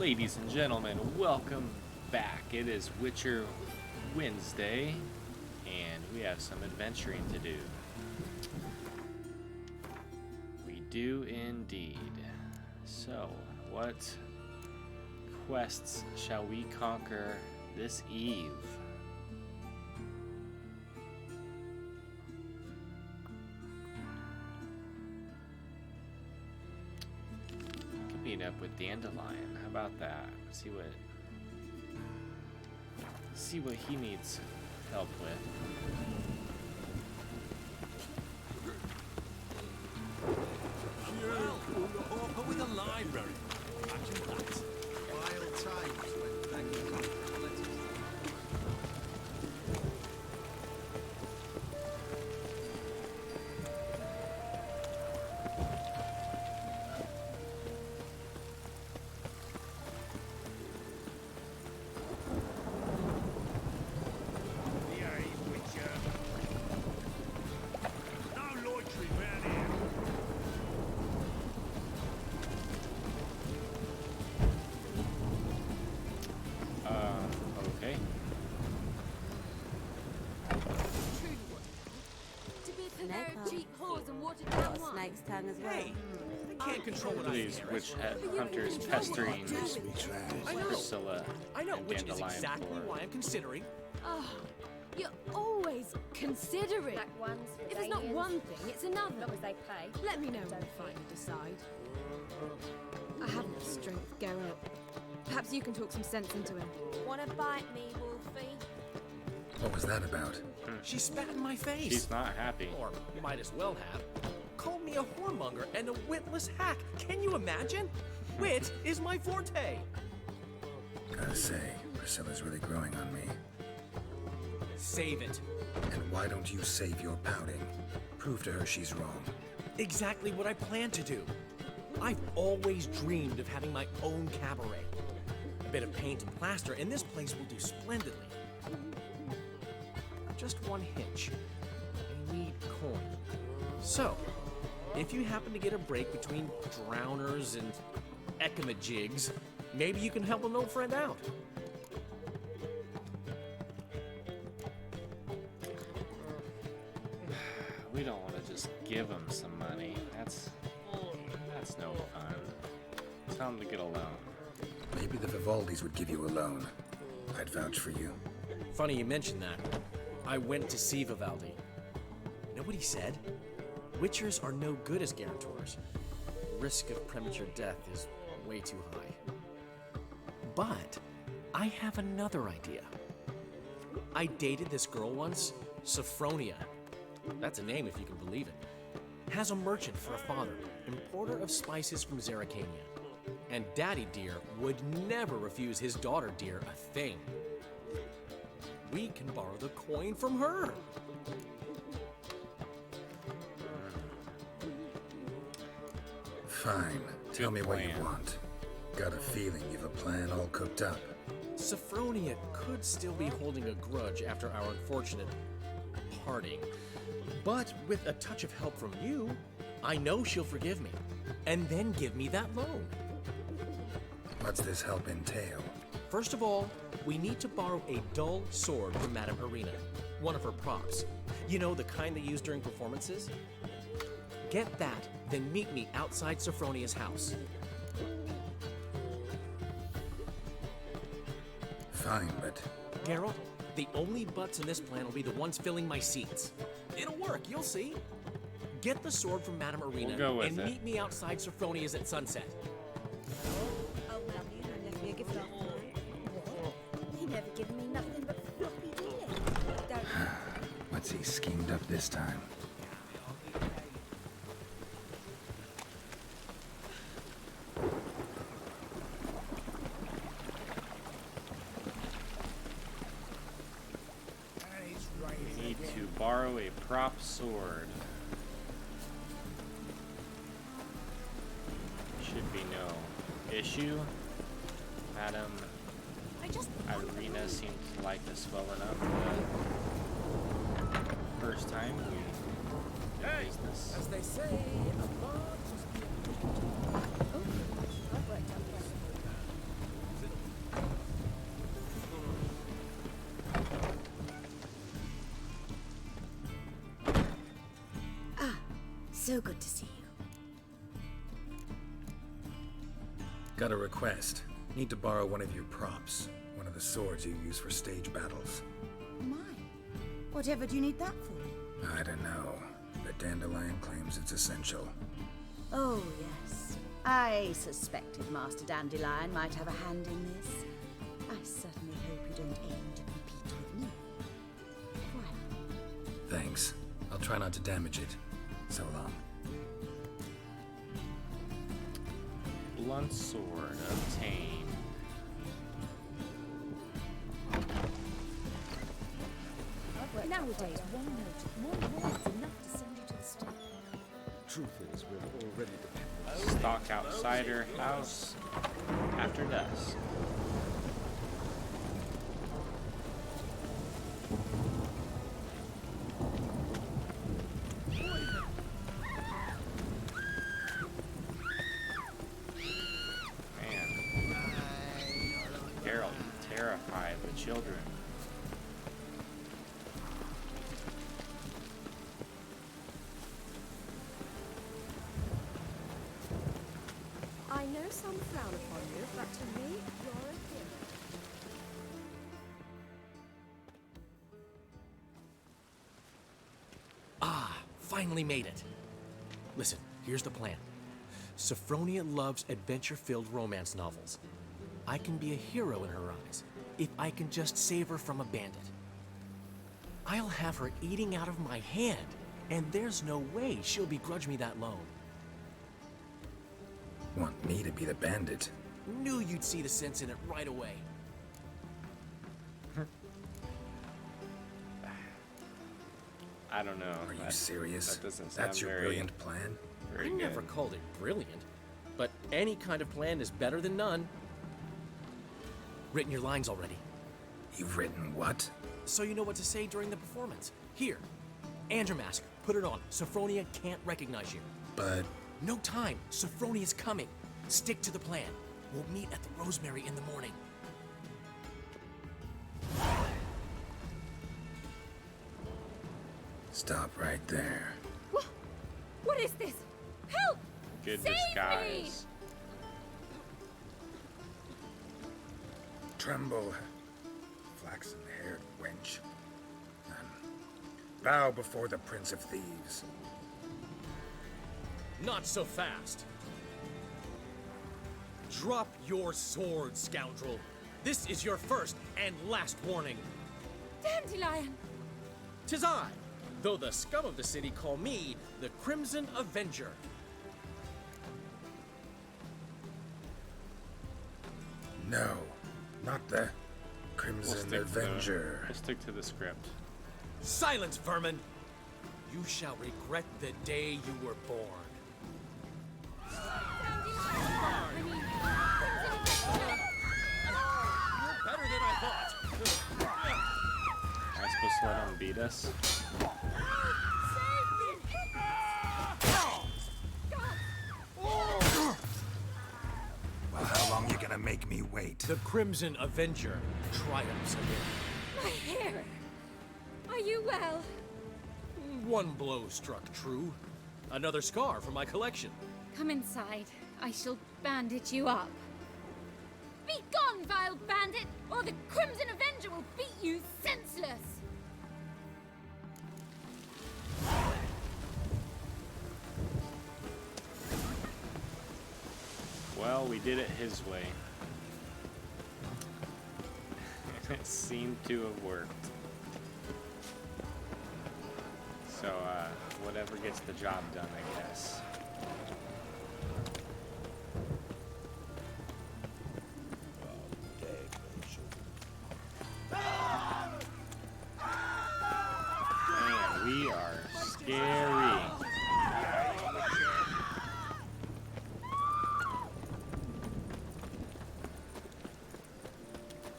Ladies and gentlemen, welcome back. It is Witcher Wednesday, and we have some adventuring to do. We do indeed. So, what quests shall we conquer this eve? Meet up with Dandelion. How about that? See what he needs help with. But with a library. Imagine that. Wild times when begging letters. Okay. To be a pair of cheap whores and watered down wine. Snake's tongue as well. Hey, I can't control what I These hear. witch hunters pestering Priscilla I know, and which is Dandelion exactly for. why I'm considering. Oh, you're always considering. Black ones, If it's not one thing, it's another. long as they pay. Let me know when you finally decide. I haven't the strength, Geralt. Perhaps you can talk some sense into him. Wanna bite me, Wolfie? What was that about? She spat in my face. She's not happy. Or might as well have. Called me a whoremonger and a witless hack. Can you imagine? Wit is my forte. Gotta say, Priscilla's really growing on me. Save it. And why don't you save your pouting? Prove to her she's wrong. Exactly what I plan to do. I've always dreamed of having my own cabaret. A bit of paint and plaster, and this place will do splendidly. Just one hitch. I need coin. So, if you happen to get a break between drowners and ekamajigs, maybe you can help an old friend out. We don't want to just give them some money. That's no fun. Tell them to get a loan. Maybe the Vivaldis would give you a loan. I'd vouch for you. Funny you mention that. I went to see Vivaldi. Know what he said? Witchers are no good as guarantors. The risk of premature death is way too high. But I have another idea. I dated this girl once, Sophronia. That's a name if you can believe it. Has a merchant for a father, importer of spices from Zerrikania. And Daddy Dear would never refuse his daughter Dear a thing. We can borrow the coin from her. Fine. Tell me what you plan. want. Got a feeling you've a plan all cooked up. Sophronia could still be holding a grudge after our unfortunate parting. But with a touch of help from you, I know she'll forgive me. And then give me that loan. What's this help entail? First of all, we need to borrow a dull sword from Madame Irina, one of her props. You know, the kind they use during performances? Get that, then meet me outside Sophronia's house. Fine, but Geralt, the only butts in this plan will be the ones filling my seats. It'll work, you'll see. Get the sword from Madame Irina We'll go with and it. meet me outside Sophronia's at sunset. Oh, well, you don't left me a gift last night. He never given me nothing but floppy, did he? Don't. what's he schemed up this time? We need to borrow a prop sword. Should be no issue. Madam Irina seemed to like this well enough. First time we did business. As they say, a bond. Oh, I've worked on this. So good to see you. Got a request. Need to borrow one of your props. One of the swords you use for stage battles. My. Whatever do you need that for? I don't know. But Dandelion claims it's essential. Oh, yes. I suspected Master Dandelion might have a hand in this. I certainly hope you don't aim to compete with me. Well, Thanks. I'll try not to damage it. So long. Blunt sword obtained. nowadays, one note, one word is enough to send you to the stake. Truth is, we're already dependent. Stalk outsider house after dusk. Man, Geralt terrified the children. I know some frown upon you, but to me, you're a hero. Ah, finally made it. Listen, here's the plan. Sophronia loves adventure-filled romance novels. I can be a hero in her eyes if I can just save her from a bandit. I'll have her eating out of my hand, and there's no way she'll begrudge me that loan. Want me to be the bandit? Knew you'd see the sense in it right away. I don't know. Are you serious? That doesn't sound That's your very, brilliant plan? very I good. never called it brilliant, but any kind of plan is better than none. Written your lines already, You've written what? so you know what to say during the performance. Here, and your mask. Put it on. Sophronia can't recognize you. But No time. Sophronia's coming. Stick to the plan. We'll meet at the Rosemary in the morning. stop right there. What is this? Help! Good Save disguise. Tremble, flaxen-haired wench. And bow before the Prince of Thieves. Not so fast. Drop your sword, scoundrel. This is your first and last warning. Dandelion! 'Tis I, though the scum of the city call me the Crimson Avenger. No, not the We'll Crimson stick to Avenger. we'll stick to the script. Silence, vermin! You shall regret the day you were born. Better than I thought. Am I supposed to let him beat us? Well, how long you gonna make me wait? The Crimson Avenger triumphs again. My hair! Are you well? One blow struck true. Another scar for my collection. Come inside. I shall bandage you up. Be gone, vile bandit, or the Crimson Avenger will beat you senseless! Well, we did it his way. It seemed to have worked. So, whatever gets the job done, I guess. Man, we are scary.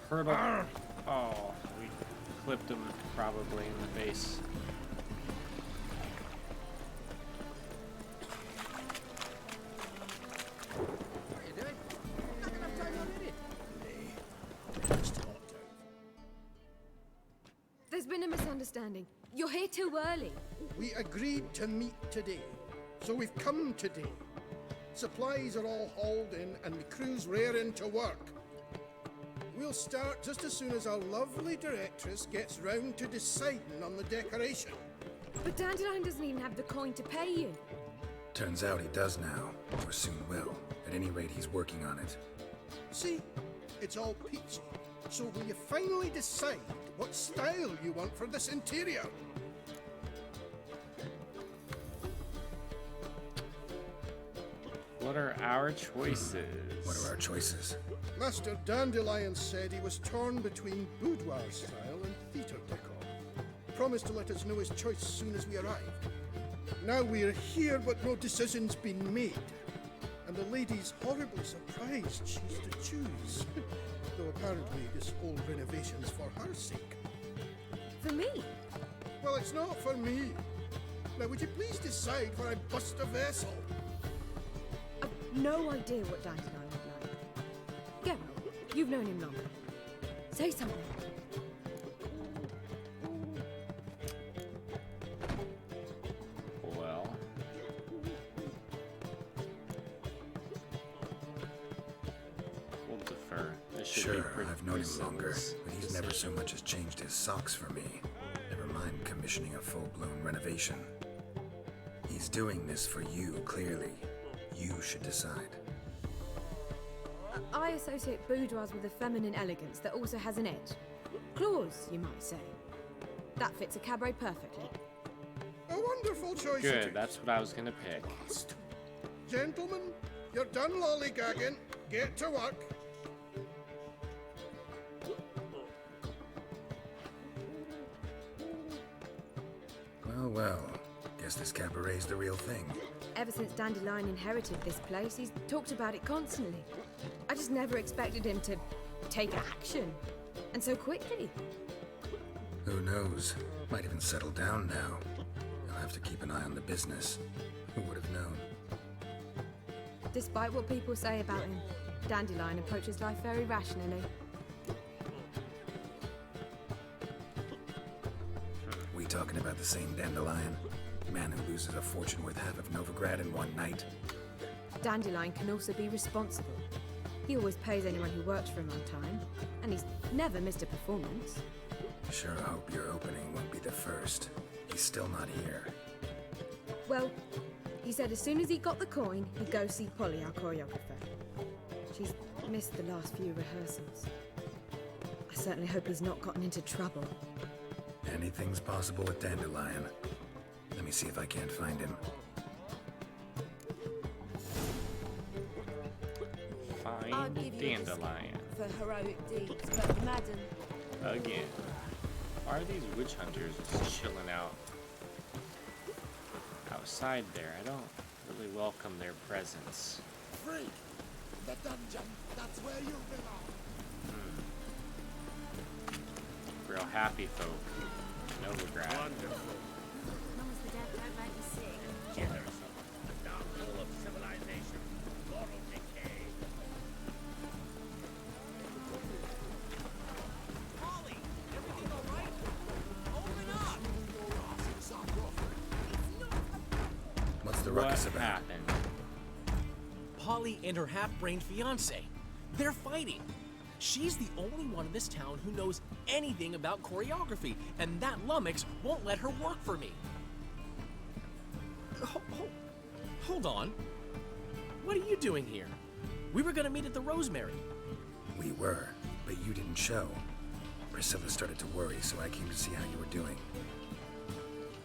Hurdle. Oh, we clipped him probably in the face. There's been a misunderstanding. You're here too early. We agreed to meet today. So we've come today. Supplies are all hauled in and the crew's raring to work. We'll start just as soon as our lovely directress gets round to deciding on the decoration. But Dandelion doesn't even have the coin to pay you. Turns out he does now, or soon will. At any rate, he's working on it. See? It's all peachy. So will you finally decide what style you want for this interior? What are our choices? What are our choices? Master Dandelion said he was torn between boudoir style and theatre decor. Promised to let us know his choice as soon as we arrived. Now we're here, but no decision's been made. And the lady's horribly surprised she's to choose. Though apparently this whole renovation's for her sake. For me? Well, it's not for me. Now, would you please decide where I bust a vessel? I've no idea what Dandelion would like. Geralt, you've known him longer. Say something. Well, we'll defer. This should be Sure, pretty I've known him longer, Priscilla's but he's never so much as changed his socks for me. Never mind commissioning a full-blown renovation. He's doing this for you, clearly. You should decide. I associate boudoirs with a feminine elegance that also has an edge. Claws, you might say. That fits a cabaret perfectly. A wonderful choice. it Good, is. that's what I was gonna pick. Gentlemen, you're done lollygagging. Get to work. Well, guess this cabaret's the real thing. Ever since Dandelion inherited this place, he's talked about it constantly. I just never expected him to take action. And so quickly. Who knows? Might even settle down now. I'll have to keep an eye on the business. Who would have known? Despite what people say about him, Dandelion approaches life very rationally. We talking about the same Dandelion? Man who loses a fortune worth half of Novigrad in one night? Dandelion can also be responsible. He always pays anyone who works for him on time, and he's never missed a performance. Sure hope your opening won't be the first. He's still not here. Well, he said as soon as he got the coin, he'd go see Polly, our choreographer. She's missed the last few rehearsals. I certainly hope he's not gotten into trouble. Anything's possible with Dandelion. Let me see if I can't find him. I'll Find give you a Dandelion. For heroic deeds, but madam... Again. Why are these witch hunters just chilling out outside there? I don't really welcome their presence. Free! The dungeon, that's where you belong! Real happy folk. Novigrad. Wonderful. As long as the dead don't make me sick. Generous downfall of civilization, moral decay. Polly, everything all right? Open up! What's the What ruckus about? happened? Polly and her half-brained fiance. They're fighting. She's the only one in this town who knows anything about choreography, and that lummox won't let her work for me. Hold on. What are you doing here? We were gonna meet at the Rosemary. We were, but you didn't show. Priscilla started to worry, so I came to see how you were doing.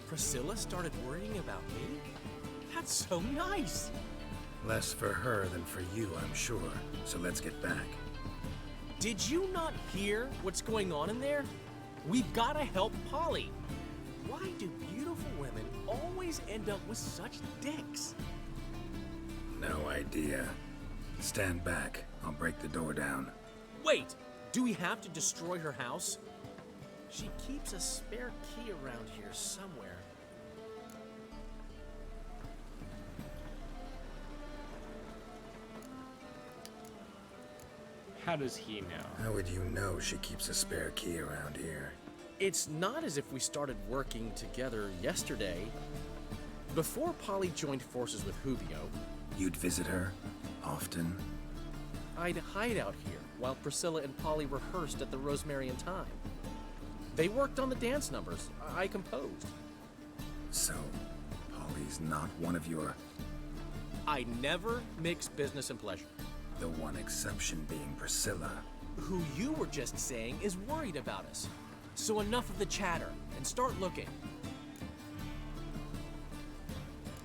Priscilla started worrying about me? That's so nice. Less for her than for you, I'm sure. So let's get back. Did you not hear what's going on in there? We've got to help Polly. Why do beautiful women always end up with such dicks? No idea. Stand back. I'll break the door down. Wait, do we have to destroy her house? She keeps a spare key around here somewhere. How does he know? How would you know she keeps a spare key around here? It's not as if we started working together yesterday. Before Polly joined forces with Hubio, You'd visit her? Often? I'd hide out here while Priscilla and Polly rehearsed at the Rosemary and Thyme. They worked on the dance numbers. I composed. So, Polly's not one of your... I never mix business and pleasure. The one exception being Priscilla. Who you were just saying is worried about us. So enough of the chatter and start looking.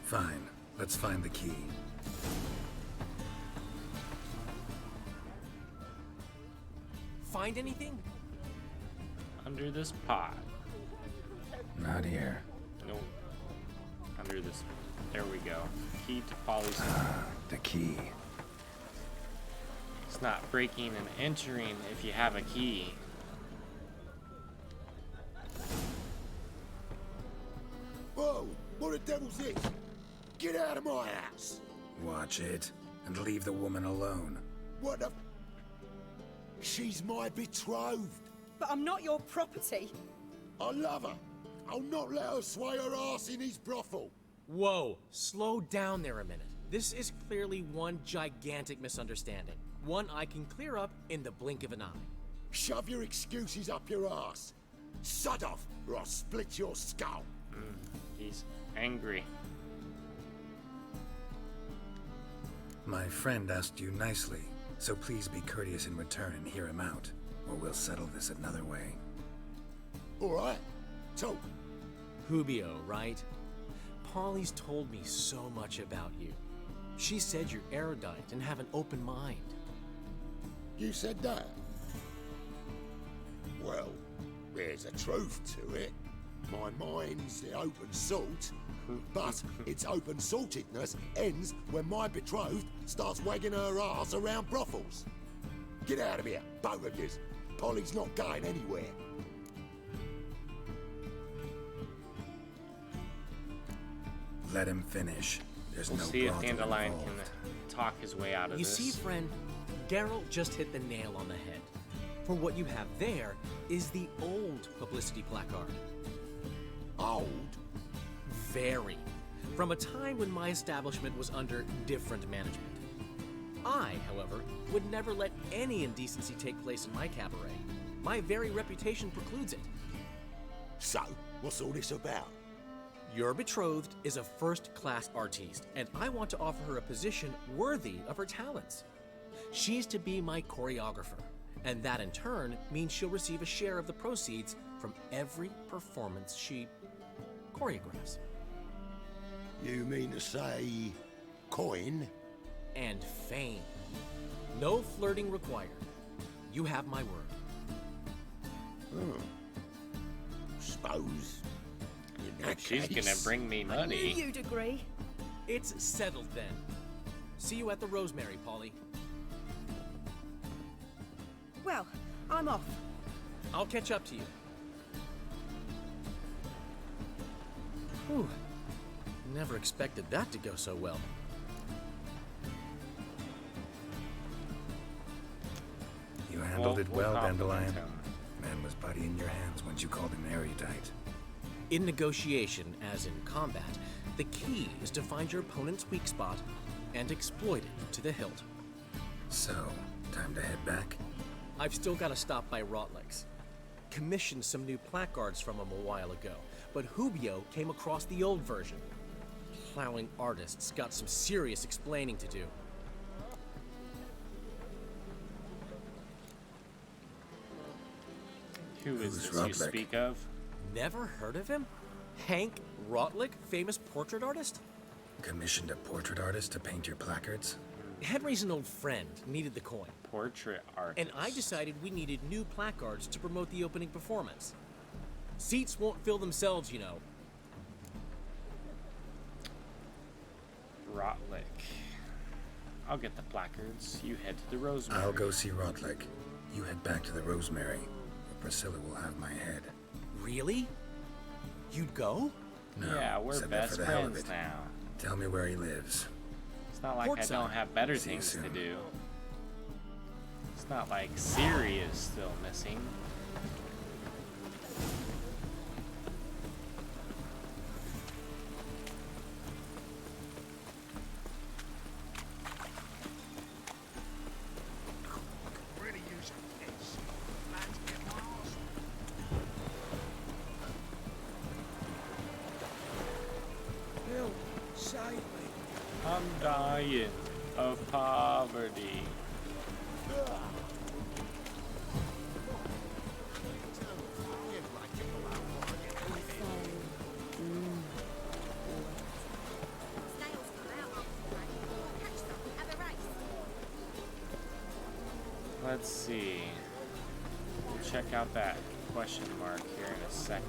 Fine, let's find the key. Find anything? Under this pot. Not here. Nope. Under this. There we go. Key to Polly's. The key. It's not breaking and entering if you have a key. Whoa! What the devil's this? Get out of my house! Watch it, and leave the woman alone. What the... She's my betrothed. But I'm not your property. I love her. I'll not let her sway her ass in his brothel. Whoa, slow down there a minute. This is clearly one gigantic misunderstanding. One I can clear up in the blink of an eye. Shove your excuses up your ass. Sod off, or I'll split your skull. He's angry. My friend asked you nicely, so please be courteous in return and hear him out, or we'll settle this another way. All right, talk. Hubio, right? Polly's told me so much about you. She said you're erudite and have an open mind. You said that? Well, there's a truth to it. My mind's the open salt, but its open saltedness ends when my betrothed starts wagging her ass around brothels. Get out of here, both of yous. Polly's not going anywhere. Let him finish. There's We'll no see if brothel Dandelion involved. can talk his way out of You this. see, friend, Geralt just hit the nail on the head. For what you have there is the old publicity placard. Old? Very. From a time when my establishment was under different management. I, however, would never let any indecency take place in my cabaret. My very reputation precludes it. So, what's all this about? Your betrothed is a first-class artiste, and I want to offer her a position worthy of her talents. She's to be my choreographer, and that in turn means she'll receive a share of the proceeds from every performance she choreographs. You mean to say... coin? And fame. No flirting required. You have my word. Suppose... in that She's case... gonna bring me I knew money. you'd agree. It's settled then. See you at the Rosemary, Polly. Well, I'm off. I'll catch up to you. Whew. Never expected that to go so well. You handled it well, compliment Dandelion. him. Man was putty in your hands once you called him erudite. In negotiation, as in combat, the key is to find your opponent's weak spot and exploit it to the hilt. So, time to head back? I've still got to stop by Rotlick's. Commissioned some new placards from him a while ago, but Hubio came across the old version. Plowing artists got some serious explaining to do. Who is Who's this you Rotlick? speak of? Never heard of him? Hank Rotlick, famous portrait artist? Commissioned a portrait artist to paint your placards? Henry's an old friend, needed the coin. Portrait artist. And I decided we needed new placards to promote the opening performance. Seats won't fill themselves, you know. Rotlick. I'll get the placards. You head to the Rosemary. I'll go see Rotlick. You head back to the Rosemary, where Priscilla will have my head. Really? You'd go? No, Yeah, we're said that best for the hell of friends it. now. Tell me where he lives. It's not like Portside. I don't have better See you things to soon. do. It's not like Siri is still missing. I'm dying of poverty. Let's see. We'll check out that question mark here in a second.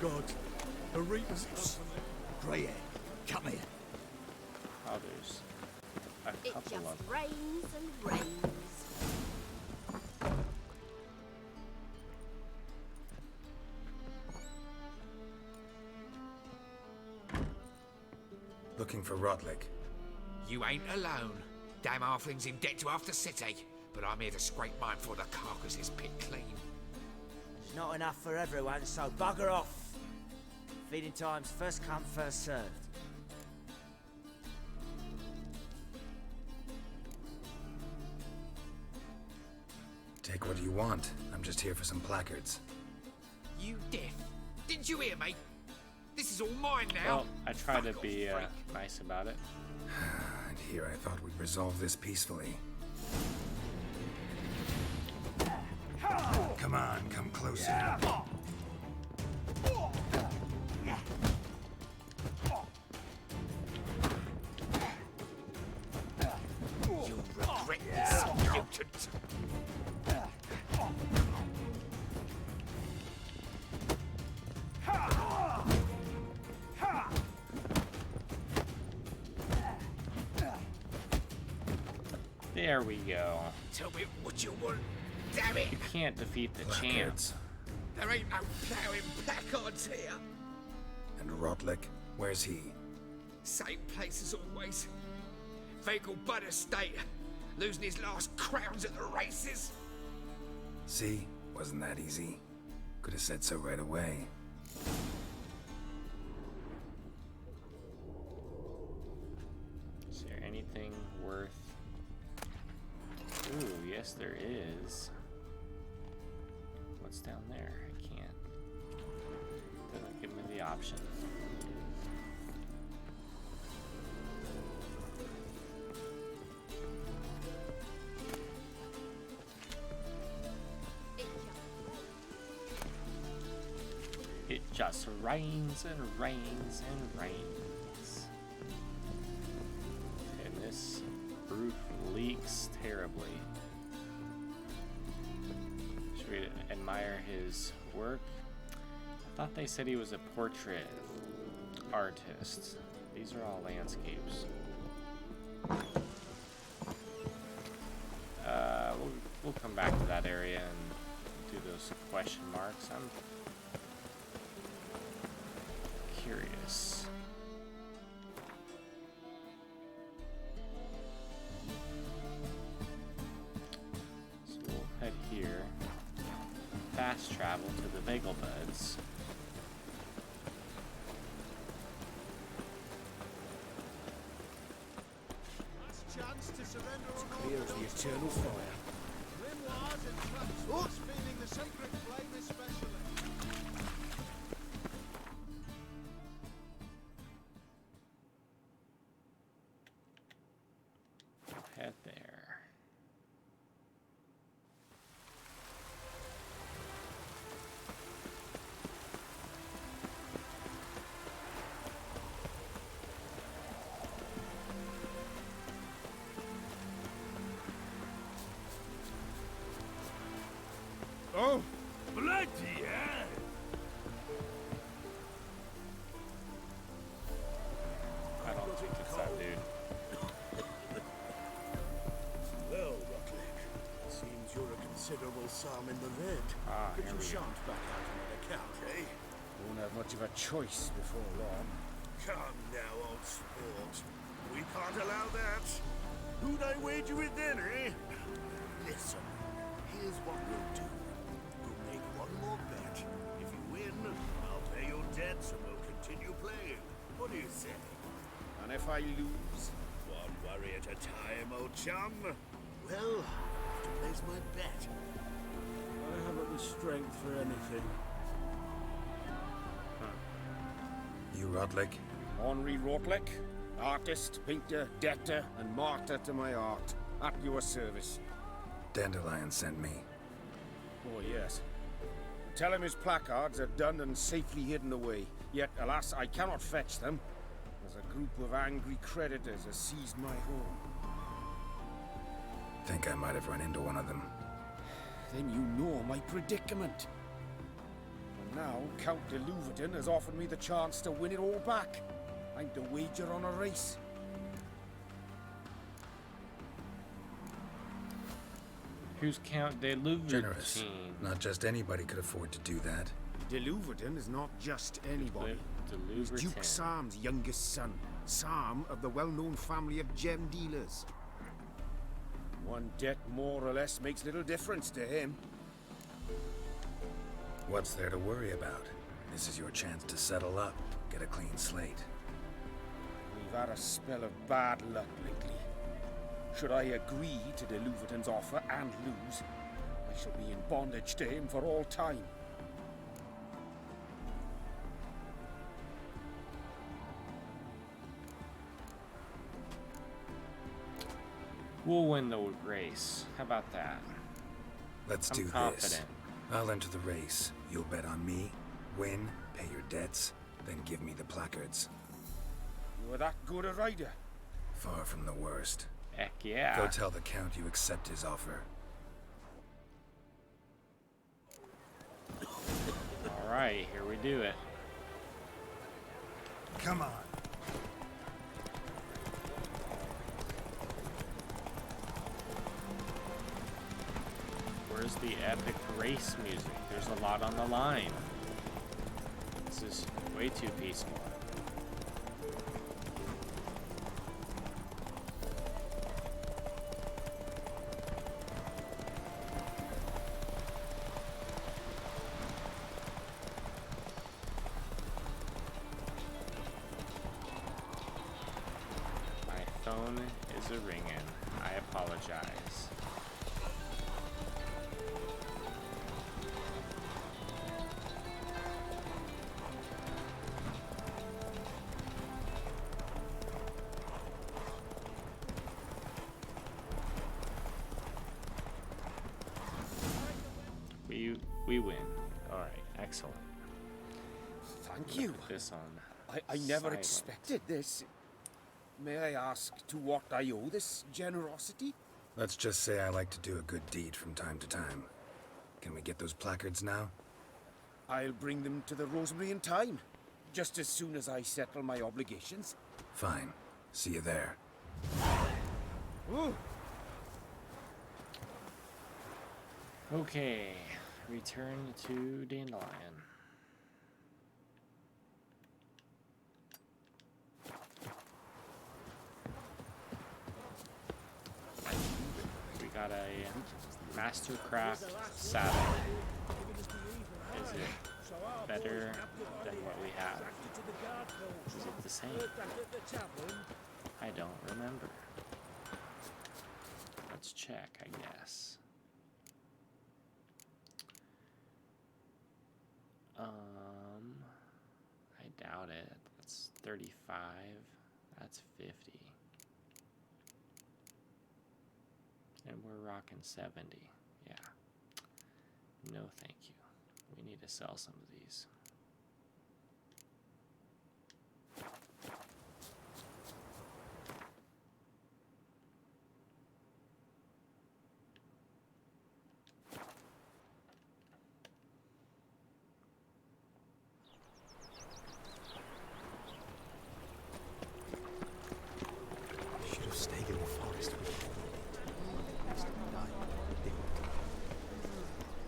God, the Reapers. Grey hair, come here. Oh, there's a It couple just of them. rains and rains. Looking for Rodlick. You ain't alone. Damn halfling's in debt to half the city, but I'm here to scrape mine before the carcass is picked clean. There's not enough for everyone, so bugger off. Feeding time's first come, first served. Take what you want. I'm just here for some placards. You deaf? Didn't you hear me? This is all mine now. Well, I try to Fuck be off, freak. nice about it. And here I thought we'd resolve this peacefully. Come on, come closer. You'll regret this, mutant. There we go. Tell me what you want, damn it! You can't defeat the champ. Placards. There ain't no ploughing placards here. And Rodlick, where's he? Same place as always. Vegal Bud Estate, losing his last crowns at the races. See? Wasn't that easy? Could have said so right away. Is there anything worth... Ooh, yes there is. What's down there? I can't. Doesn't give me the option. It just rains and rains and rains. And this roof leaks terribly. Should we admire his work? I thought they said he was a portrait artist. These are all landscapes. We'll come back to that area and do those question marks. I'm curious. So we'll head here. Fast travel to the Vegal Buds. Last chance to surrender or Clear as the eternal fire. Grimoires and traps, feeling the sacred flame especially. Head there. Oh, bloody hell! I don't think it's that dude. Well, Rutlick, seems you're a considerable sum in the red. Ah, But here you we go. shan't back out on account, eh? Won't have much of a choice before long. Come now, old sport. We can't allow that. Who'd I wager with then, eh? Listen, here's what we'll do. We'll make one more bet. If you win, I'll pay your debts and we'll continue playing. What do you say? And if I lose, one worry at a time, old chum. Well, I'll have to place my bet. I haven't the strength for anything. You you, Rotlick? Henri Rotlick, artist, painter, debtor, and martyr to my art. At your service. Dandelion sent me. Oh, yes. Tell him his placards are done and safely hidden away. Yet, alas, I cannot fetch them, as a group of angry creditors has seized my home. Think I might have run into one of them. Then you know my predicament. And now, Count de Louverton has offered me the chance to win it all back. I'm to wager on a race. Who's Count de Louverton? Generous. Not just anybody could afford to do that. De Louverton is not just anybody. He's Duke Sam's youngest son. Sam of the well-known family of gem dealers. One debt more or less makes little difference to him. What's there to worry about? This is your chance to settle up, get a clean slate. We've had a spell of bad luck lately. Should I agree to de Louverton's offer and lose, I shall be in bondage to him for all time. We'll win the race. How about that? Let's do this. I'll enter the race. You'll bet on me, win, pay your debts, then give me the placards. You're that good a rider? Far from the worst. Heck yeah. Go tell the Count you accept his offer. Alright, here we do it. Come on. Where's the epic race music? There's a lot on the line. This is way too peaceful. My phone is a ringing. I apologize. We win. Alright, excellent. Thank you. Put this on. I never silent. expected this. May I ask to what I owe this generosity? Let's just say I like to do a good deed from time to time. Can we get those placards now? I'll bring them to the Rosemary in time, just as soon as I settle my obligations. Fine. See you there. Ooh. Okay, return to Dandelion. We got a Mastercraft saddle. Is it better than what we have? Is it the same? I don't remember. Let's check, I guess. I doubt it. That's 35. That's 50. And we're rocking 70. Yeah. No, thank you. We need to sell some of these.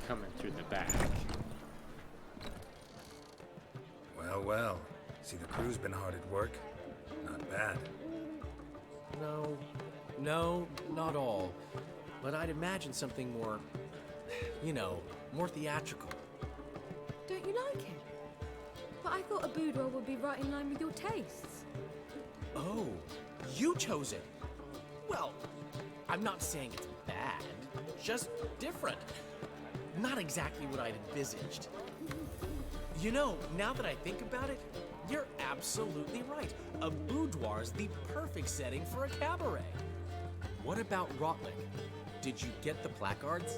Coming through the back. Well. See, the crew's been hard at work. Not bad. No, not all. But I'd imagine something more, more theatrical. Don't you like it? But I thought a boudoir would be right in line with your tastes. Oh, you chose it. Well, I'm not saying it's bad, just different. Not exactly what I'd envisaged. Now that I think about it, you're absolutely absolutely right. A boudoir's the perfect setting for a cabaret. What about Rotlick? Did you get the placards?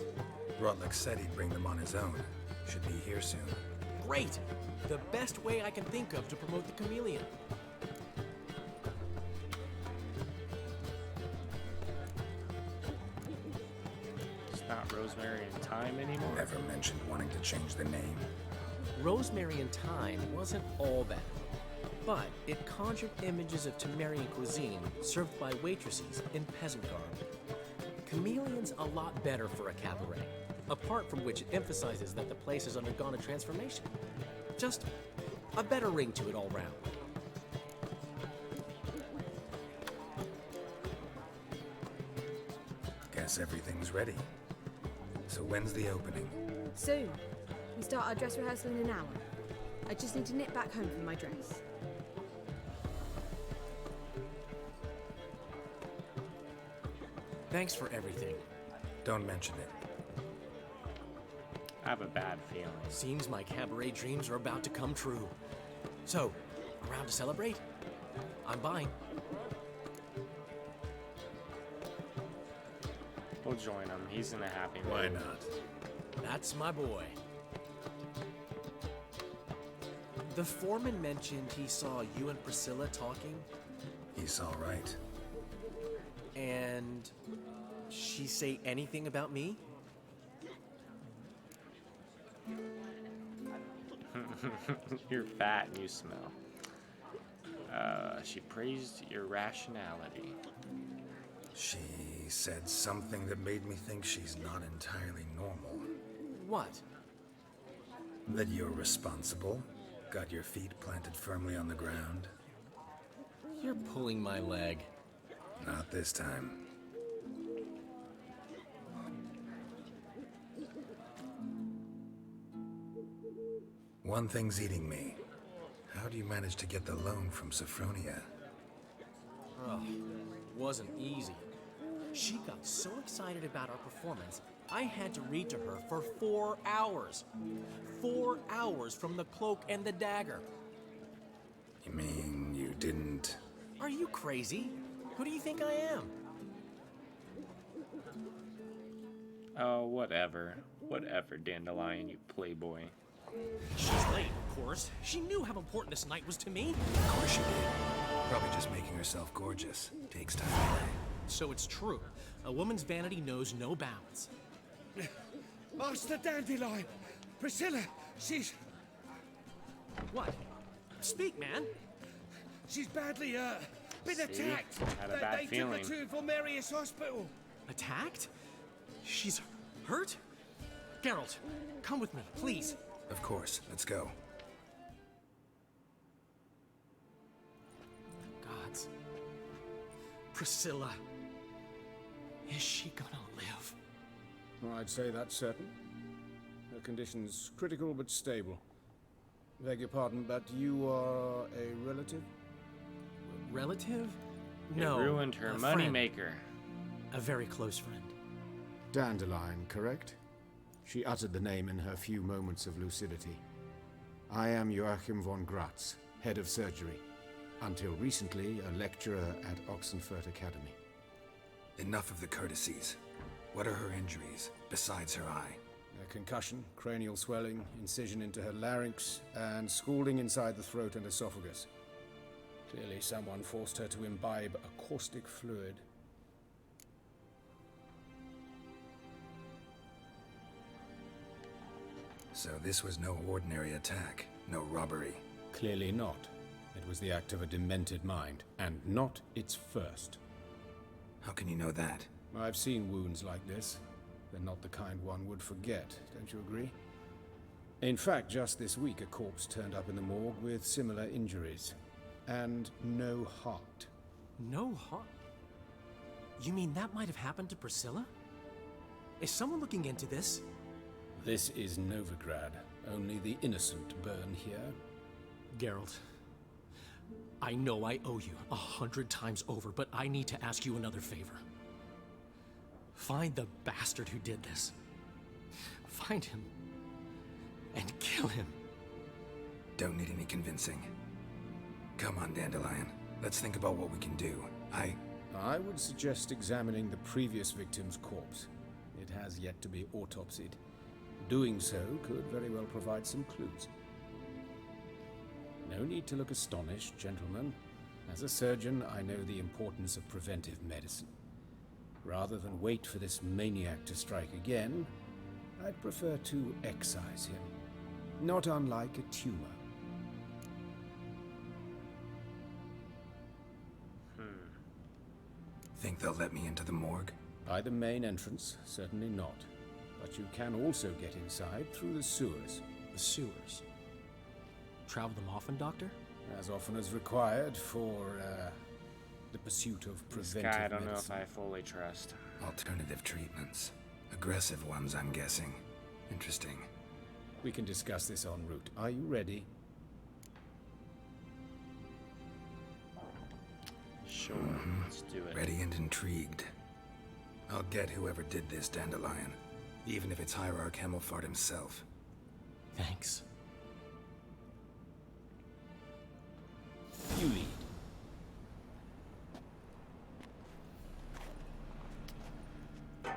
Rotlick said he'd bring them on his own. Should be here soon. Great! The best way I can think of to promote the chameleon. It's not Rosemary and Thyme anymore. Never mentioned wanting to change the name. Rosemary and Thyme wasn't all bad, but it conjured images of Temerian cuisine served by waitresses in peasant garb. Chameleon's a lot better for a cabaret, apart from which it emphasizes that the place has undergone a transformation. Just a better ring to it all round. Guess everything's ready. So when's the opening? Soon. We start our dress rehearsal in an hour. I just need to nip back home for my dress. Thanks for everything. Don't mention it. I have a bad feeling. Seems my cabaret dreams are about to come true. So, around to celebrate? I'm buying. We'll join him. He's in a happy mood. Why not? That's my boy. The foreman mentioned he saw you and Priscilla talking. He's all right. And she say anything about me? You're fat and you smell. She praised your rationality. She said something that made me think she's not entirely normal. What? That you're responsible, got your feet planted firmly on the ground. You're pulling my leg. Not this time. One thing's eating me. How do you manage to get the loan from Sophronia? Oh, wasn't easy. She got so excited about our performance, I had to read to her for 4 hours. 4 hours from the cloak and the dagger. You mean you didn't... Are you crazy? Who do you think I am? Oh, whatever. Whatever, Dandelion, you playboy. She's late, of course. She knew how important this night was to me. Of course she did. Probably just making herself gorgeous. Takes time away. So it's true. A woman's vanity knows no bounds. Master Dandelion! Priscilla, she's... What? Speak, man. She's badly, been See? attacked. Had a bad they feeling. took her to Valmerius Hospital. Attacked? She's hurt? Geralt, come with me, please. Of course. Let's go. Gods. Priscilla. Is she gonna live? Well, I'd say that's certain. Her condition's critical but stable. Beg your pardon, but you are a relative? Relative? It No. ruined her a money friend. maker. A very close friend. Dandelion, correct? She uttered the name in her few moments of lucidity. I am Joachim von Gratz, head of surgery. Until recently, a lecturer at Oxenfurt Academy. Enough of the courtesies. What are her injuries, besides her eye? A concussion, cranial swelling, incision into her larynx, and scalding inside the throat and esophagus. Clearly someone forced her to imbibe a caustic fluid. So this was no ordinary attack, no robbery. Clearly not. It was the act of a demented mind, and not its first. How can you know that? I've seen wounds like this. They're not the kind one would forget, don't you agree? In fact, just this week a corpse turned up in the morgue with similar injuries. And no heart. No heart? You mean that might have happened to Priscilla? Is someone looking into this? This is Novigrad. Only the innocent burn here. Geralt, I know I owe you 100 times over, but I need to ask you another favor. Find the bastard who did this. Find him and kill him. Don't need any convincing. Come on, Dandelion. Let's think about what we can do. I would suggest examining the previous victim's corpse. It has yet to be autopsied. Doing so could very well provide some clues. No need to look astonished, gentlemen. As a surgeon, I know the importance of preventive medicine. Rather than wait for this maniac to strike again, I'd prefer to excise him. Not unlike a tumor. Think they'll let me into the morgue? By the main entrance, certainly not. But you can also get inside through the sewers. The sewers? Travel them often, Doctor? As often as required for, the pursuit of preventive This guy, I don't know medicine. if I fully trust. Alternative treatments. Aggressive ones, I'm guessing. Interesting. We can discuss this en route. Are you ready? Sure, let's do it. Ready and intrigued. I'll get whoever did this, Dandelion. Even if it's Hierarch Hemmelfart himself. Thanks. You lead.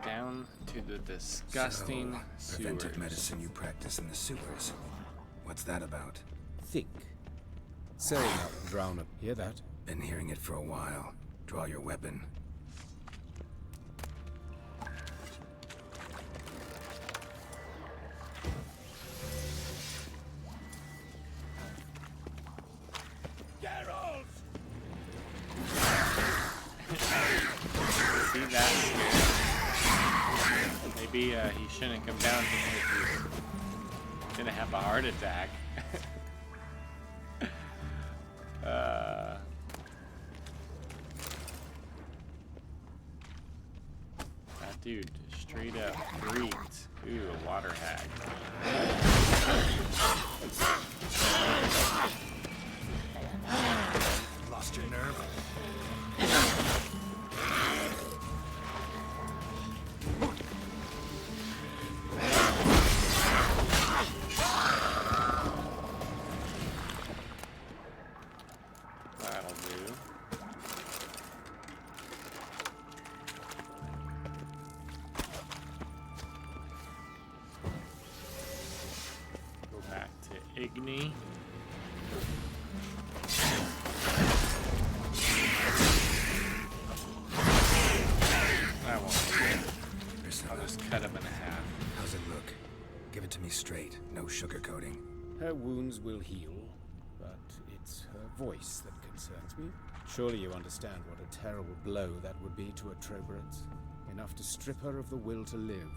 Down to the disgusting So, preventive sewers. medicine you practice in the sewers. What's that about? Think. Say not drown up. Hear that? Been hearing it for a while. Draw your weapon. See that? Maybe he shouldn't come down here if he's gonna have a heart attack. That dude straight up freaked. Ooh, a water hag. Lost your nerve? That'll do. Go back to Igni. That won't work. Priscilla, I'll just cut him in half. how's it look? Give it to me straight, no sugarcoating. Her wounds will heal, but it's her voice that concerns me. Surely you understand what a terrible blow that would be to a Troberet. Enough to strip her of the will to live.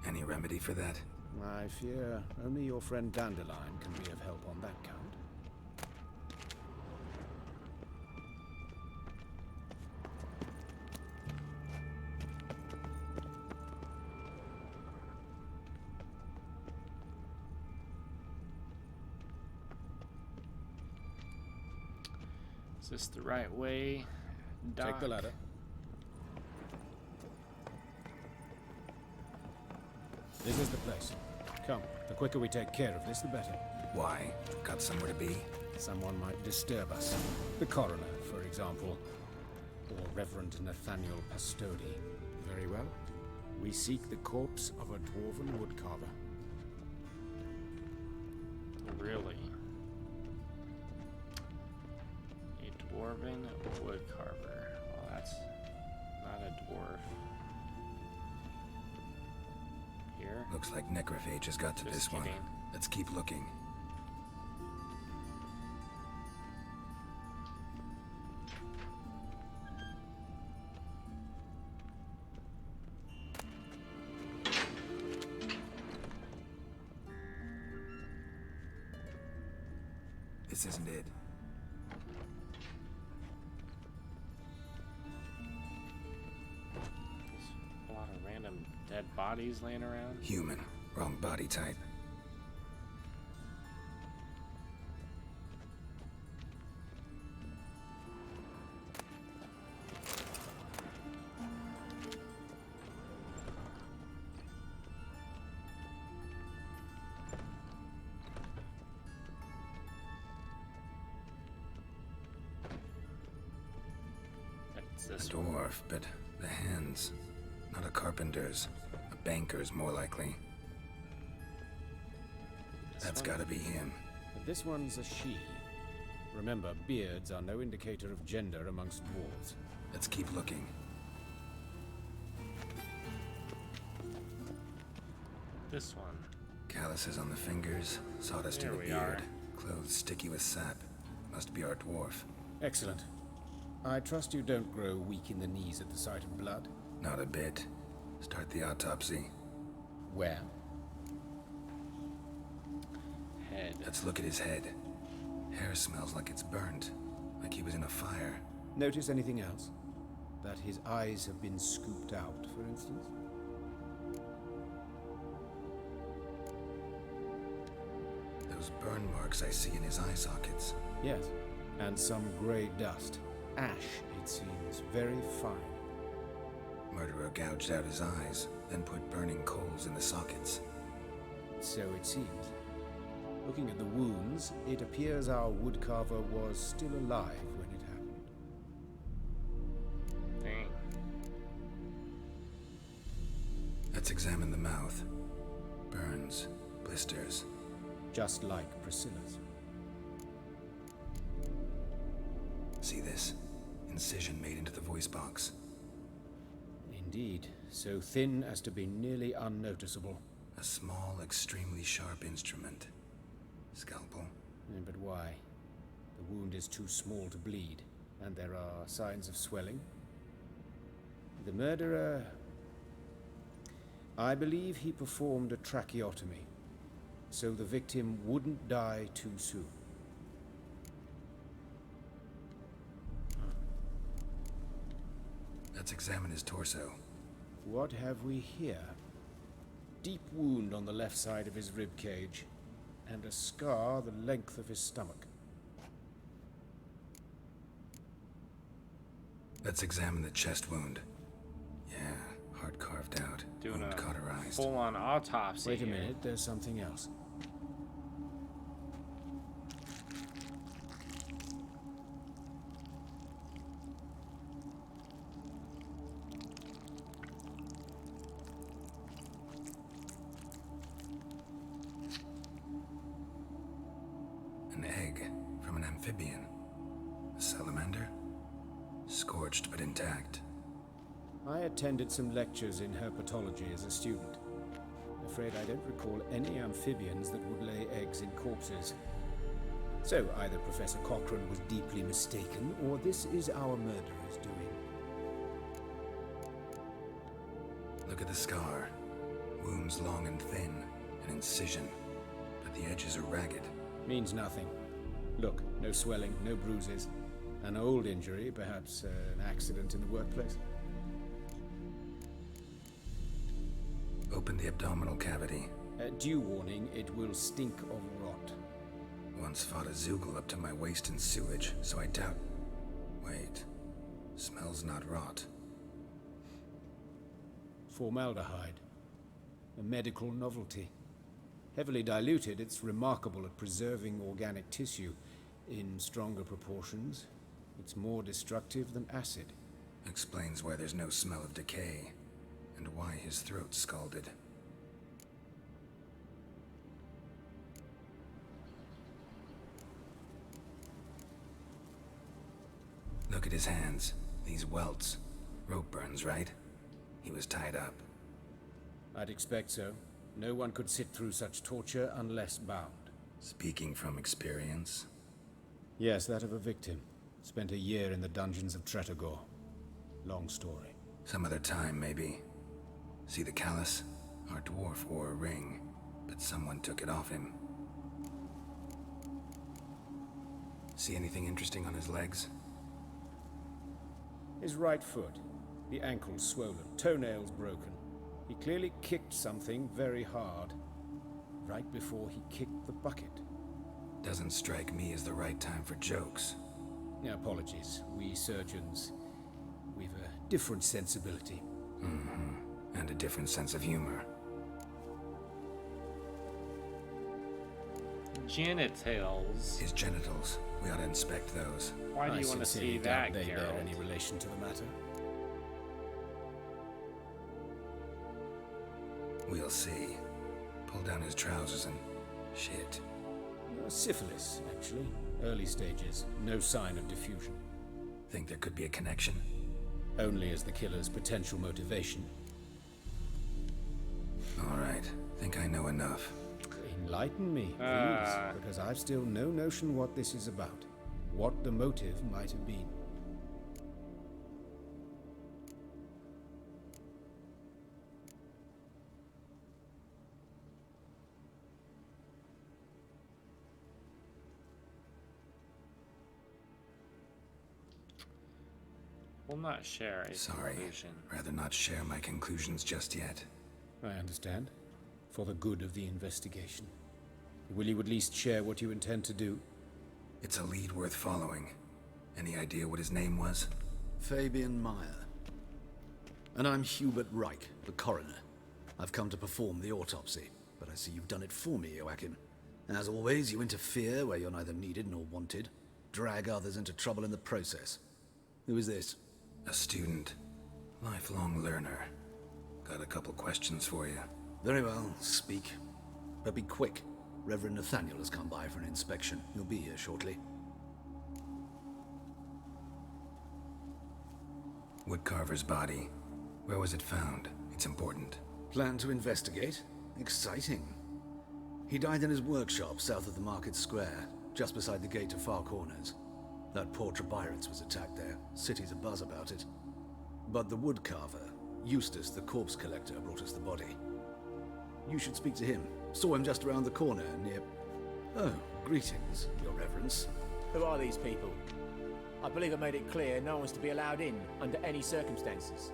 Any remedy for that? I fear only your friend Dandelion can be of help on that count. Is this the right way, Doc? Take the ladder. This is the place. Come, the quicker we take care of this, the better. Why? Got somewhere to be? Someone might disturb us. The coroner, for example. Or Reverend Nathaniel Pastodi. Very well. We seek the corpse of a dwarven woodcarver. Really? A dwarven woodcarver. Well, that's not a dwarf. Here? Looks like Necrophage has got to Just this one. kidding. Let's keep looking. This isn't it. There's a lot of random dead bodies laying around. Human. Wrong body type. What's this? A dwarf, but the hands. Not a carpenter's. A banker's, more likely. That's gotta be him. This one's a she. Remember, beards are no indicator of gender amongst dwarves. Let's keep looking. This one. Calluses on the fingers, sawdust in the beard, clothes sticky with sap. Must be our dwarf. Excellent. I trust you don't grow weak in the knees at the sight of blood? Not a bit. Start the autopsy. Where? Head. Let's look at his head. Hair smells like it's burnt, like he was in a fire. Notice anything else? That his eyes have been scooped out, for instance? Those burn marks I see in his eye sockets. Yes, and some grey dust. Ash, it seems, very fine. Murderer gouged out his eyes, then put burning coals in the sockets. So it seems. Looking at the wounds, it appears our woodcarver was still alive when it happened. Dang. Let's examine the mouth. Burns, blisters. Just like Priscilla's. See this? Incision made into the voice box. Indeed, so thin as to be nearly unnoticeable. A small, extremely sharp instrument. Scalpel. But why? The wound is too small to bleed, and there are signs of swelling. The murderer... I believe he performed a tracheotomy, so the victim wouldn't die too soon. Let's examine his torso. What have we here? Deep wound on the left side of his rib cage, and a scar the length of his stomach. Let's examine the chest wound. Yeah, heart carved out. Doing wound a cauterized. full-on autopsy. Wait a here. minute, there's something else. An egg from an amphibian. A salamander? Scorched but intact. I attended some lectures in herpetology as a student. Afraid I don't recall any amphibians that would lay eggs in corpses. So either Professor Cochrane was deeply mistaken, or this is our murderer's doing. Look at the scar. Wounds long and thin. An incision. But the edges are ragged. Means nothing. Look, no swelling, no bruises. An old injury, perhaps an accident in the workplace. Open the abdominal cavity. Due warning, it will stink of rot. Once fought a Zoogle up to my waist in sewage, so I doubt... Wait. Smells not rot. Formaldehyde. A medical novelty. Heavily diluted, it's remarkable at preserving organic tissue. In stronger proportions, it's more destructive than acid. Explains why there's no smell of decay, and why his throat's scalded. Look at his hands. These welts. Rope burns, right? He was tied up. I'd expect so. No one could sit through such torture unless bound. Speaking from experience? Yes, that of a victim. Spent a year in the dungeons of Tretogor. Long story. Some other time, maybe. See the callus? Our dwarf wore a ring, but someone took it off him. See anything interesting on his legs? His right foot. The ankle swollen, toenails broken. He clearly kicked something very hard. Right before he kicked the bucket. Doesn't strike me as the right time for jokes. Apologies. We surgeons, we've a different sensibility. Mm-hmm. And a different sense of humor. Genitals. His genitals. We ought to inspect those. Why do you want to see that, they bear Geralt? any relation to the matter? We'll see. Pull down his trousers and... shit. Syphilis, actually. Early stages. No sign of diffusion. Think there could be a connection? Only as the killer's potential motivation. All right. Think I know enough. Enlighten me, please, because I've still no notion what this is about. What the motive might have been. Will not share a Sorry. conclusion. Rather not share my conclusions just yet. I understand. For the good of the investigation. Will you at least share what you intend to do? It's a lead worth following. Any idea what his name was? Fabian Meyer. And I'm Hubert Reich, the coroner. I've come to perform the autopsy, but I see you've done it for me, Joachim. As always, you interfere where you're neither needed nor wanted. Drag others into trouble in the process. Who is this? A student. Lifelong learner. Got a couple questions for you. Very well, speak. But be quick. Reverend Nathaniel has come by for an inspection. He'll be here shortly. Woodcarver's body. Where was it found? It's important. Plan to investigate? Exciting. He died in his workshop south of the Market Square, just beside the gate to Far Corners. That poor Trebyrans was attacked there. City's abuzz about it. But the woodcarver, Eustace the corpse collector, brought us the body. You should speak to him. Saw him just around the corner near... Oh, greetings, Your Reverence. Who are these people? I believe I made it clear no one's to be allowed in under any circumstances.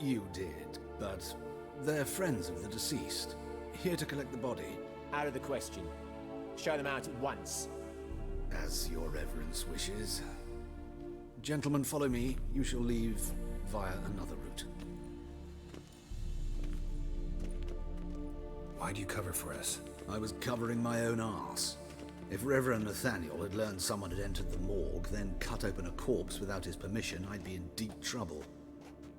You did, but they're friends of the deceased. Here to collect the body. Out of the question. Show them out at once. As Your Reverence wishes. Gentlemen, follow me. You shall leave via another route. Why do you cover for us? I was covering my own arse. If Reverend Nathaniel had learned someone had entered the morgue, then cut open a corpse without his permission, I'd be in deep trouble.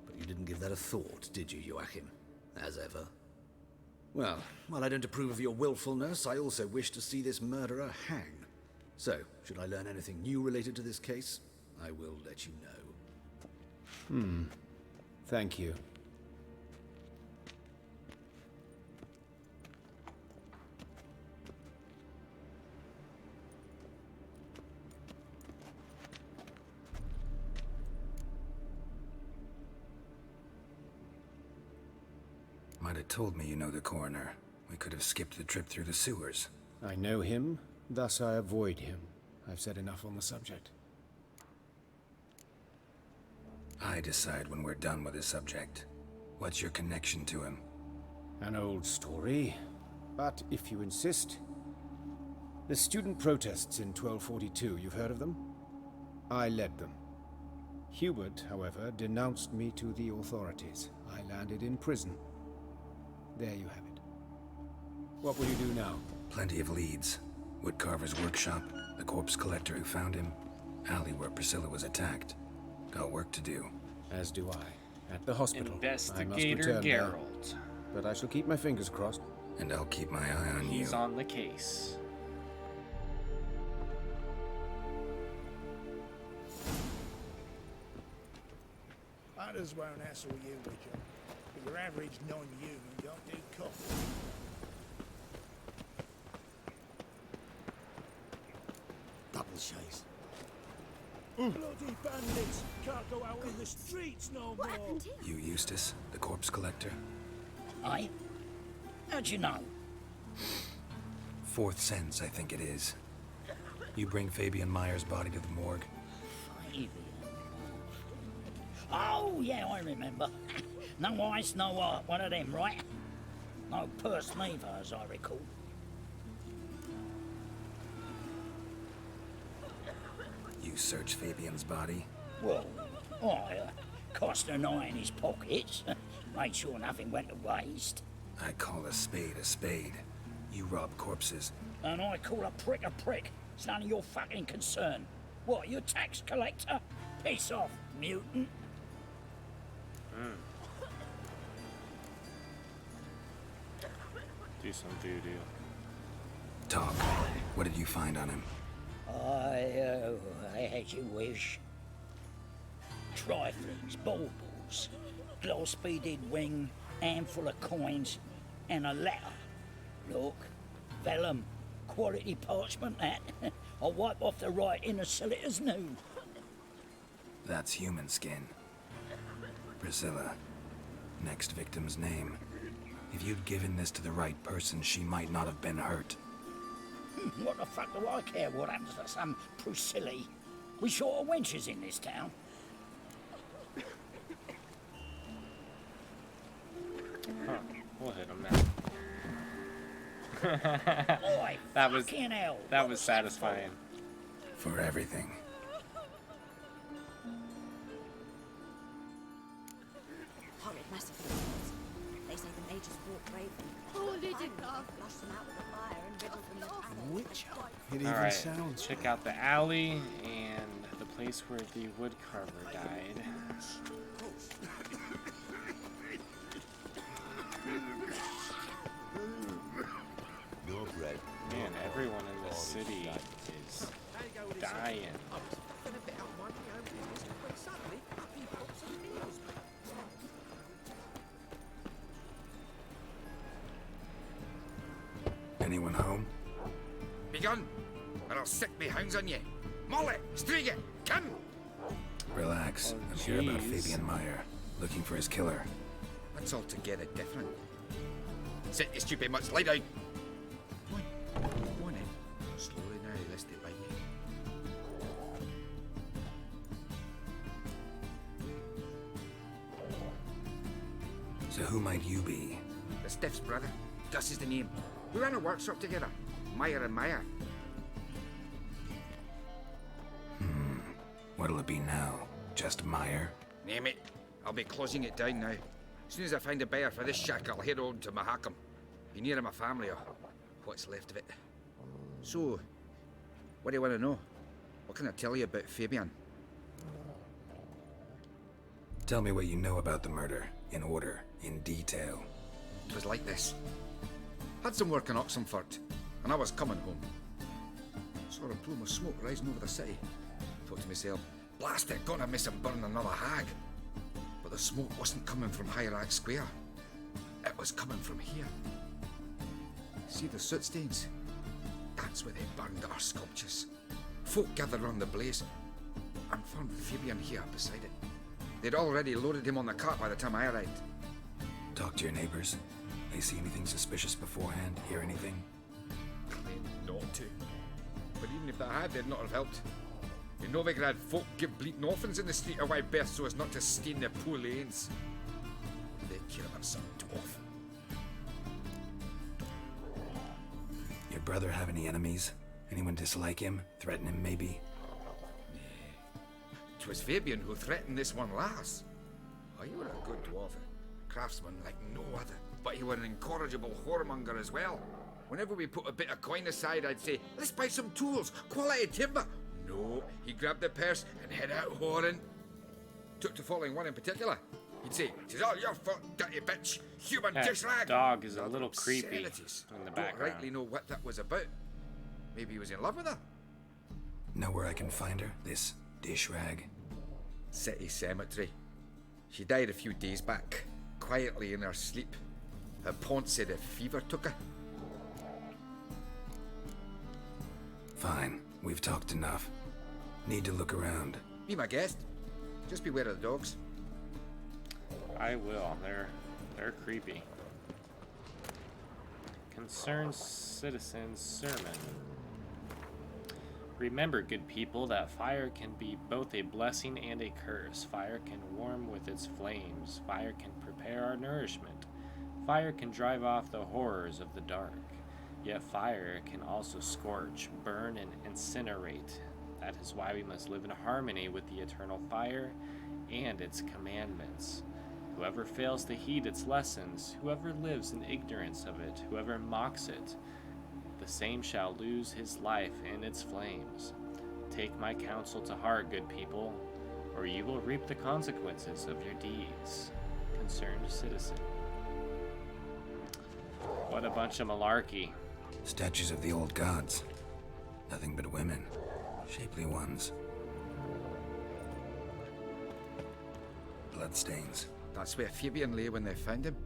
But you didn't give that a thought, did you, Joachim? As ever. Well, while I don't approve of your willfulness, I also wish to see this murderer hang. So, should I learn anything new related to this case, I will let you know. Thank you. Might have told me you know the coroner. We could have skipped the trip through the sewers. I know him, thus I avoid him. I've said enough on the subject. I decide when we're done with the subject. What's your connection to him? An old story, but if you insist. The student protests in 1242, you've heard of them? I led them. Hubert, however, denounced me to the authorities. I landed in prison. There you have it. What will you do now? Plenty of leads. Woodcarver's workshop, the corpse collector who found him, alley where Priscilla was attacked. Got work to do. As do I. At the hospital. Investigator Geralt. But I shall keep my fingers crossed. And I'll keep my eye on you. He's on the case. I just won't hassle you, Richard. But your average non-human don't do coffee. Double chase. Bloody bandits! Can't go out on the streets no more! You Eustace, the corpse collector? Aye? How'd you know? Fourth sense, I think it is. You bring Fabian Meyer's body to the morgue. Fabian. Oh, yeah, I remember. No ice, no art, one of them, right? No purse neither, as I recall. You search Fabian's body? Well, I cast an eye in his pockets, made sure nothing went to waste. I call a spade a spade. You rob corpses. And I call a prick, It's none of your fucking concern. What, you a tax collector? Piss off, mutant. Do some voodoo. Talk. What did you find on him? As you wish. Triflings, baubles, glass-beaded ring, handful of coins, and a letter. Look, vellum, quality parchment that. I'll wipe off the writing and sell it as new. That's human skin. Priscilla. Next victim's name. If you'd given this to the right person, she might not have been hurt. What the fuck do I care what happens to some Priscilla? We short of wenches in this town. Huh. We'll hit him now. Boy, that was satisfying. For everything. Horrid massive things. They say the mages walk bravely. Oh, Lydica! Flush them out with a fire and riddle them with arrows. Which? It even Alright, sounds. check out the alley and the place where the woodcarver died. Man, everyone in the city is dying. Anyone home? Begone, or I'll sick me hounds on you. Molly, Striga, come! Relax. I'm here about Fabian Meyer, looking for his killer. That's altogether different. Sit, you stupid much, lie down. Go on in. Slowly now, lest it bite you. So who might you be? The Stiff's brother. Gus is the name. We ran a workshop together. Meyer and Meyer. What'll it be now? Just Meyer? Name it. I'll be closing it down now. As soon as I find a buyer for this shack, I'll head on to Mahakam. Be near my family, or what's left of it. So, what do you want to know? What can I tell you about Fabian? Tell me what you know about the murder, in order, in detail. It was like this. Had some work in Oxenford, and I was coming home. Saw a plume of smoke rising over the city. Thought to myself, blast it, gonna miss him burn another hag. But the smoke wasn't coming from Hierarch Square. It was coming from here. See the soot stains? That's where they burned our sculptures. Folk gathered round the blaze and found Fabian here beside it. They'd already loaded him on the cart by the time I arrived. Talk to your neighbors. They see anything suspicious beforehand? Hear anything? Claimed not to. But even if they had, they'd not have helped. In Novigrad, folk give bleating orphans in the street a wide berth so as not to stain their poor lanes. They care about some dwarf. Your brother have any enemies? Anyone dislike him? Threaten him, maybe? Nay. 'Twas Fabian who threatened this one lass. Oh, you were a good dwarf, a craftsman like no other. But you were an incorrigible whoremonger as well. Whenever we put a bit of coin aside, I'd say, let's buy some tools, quality timber. No, he grabbed the purse and head out whoring. Took to following one in particular. He'd say, "'Tis all your fault, dirty bitch, human dish rag." Dog is a little creepy in the Don't background. rightly know what that was about. Maybe he was in love with her. Know where I can find her? This dish rag? City cemetery. She died a few days back, quietly in her sleep. Her pont said a fever took her. Fine, we've talked enough. Need to look around. Be my guest. Just beware of the dogs. I will. They're creepy. Concerned citizens sermon. Remember, good people, that fire can be both a blessing and a curse. Fire can warm with its flames. Fire can prepare our nourishment. Fire can drive off the horrors of the dark. Yet fire can also scorch, burn, and incinerate. That is why we must live in harmony with the eternal fire and its commandments. Whoever fails to heed its lessons, whoever lives in ignorance of it, whoever mocks it, the same shall lose his life in its flames. Take my counsel to heart, good people, or you will reap the consequences of your deeds. Concerned citizen. What a bunch of malarkey. Statues of the old gods. Nothing but women. Shapely ones. Bloodstains. That's where Fabian lay when they found him.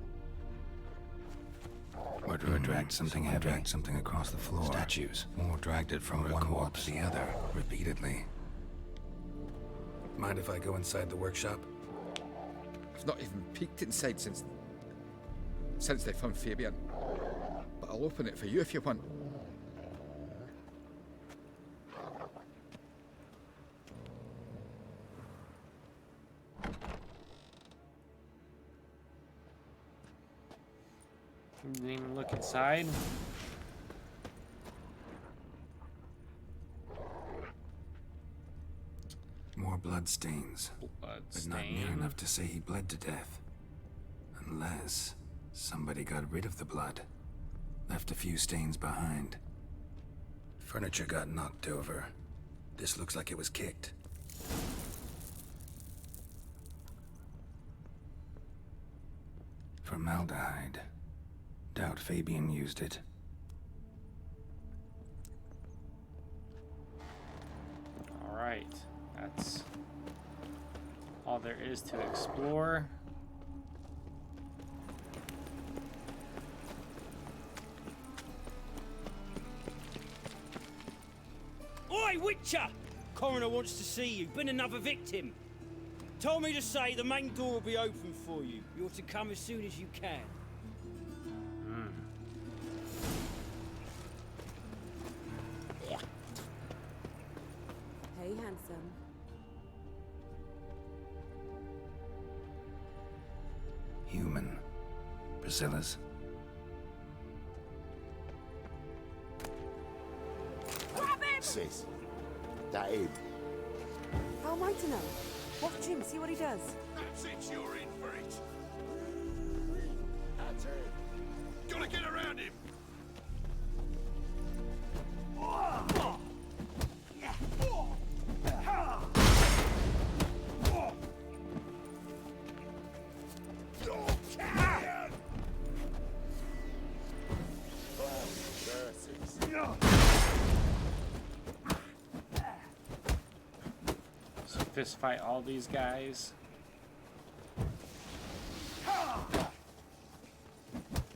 Murderer dragged something heavy. Dragged something across the floor. Statues. Or dragged it from one corpse to the other, repeatedly. Mind if I go inside the workshop? I've not even peeked inside since they found Fabian. But I'll open it for you if you want. Didn't even look inside. More bloodstains. But not near enough to say he bled to death. Unless somebody got rid of the blood. Left a few stains behind. Furniture got knocked over. This looks like it was kicked. Formaldehyde. Doubt Fabian used it. Alright, that's all there is to explore. Oi, Witcher! Coroner wants to see you. Been another victim. Told me to say the main door will be open for you. You're to come as soon as you can. Hey, handsome. Human. Priscilla's. Sis, that him? How am I to know? Watch him, see what he does. That's it, you're in for it. That's it. Gotta get around him. So fist fight all these guys.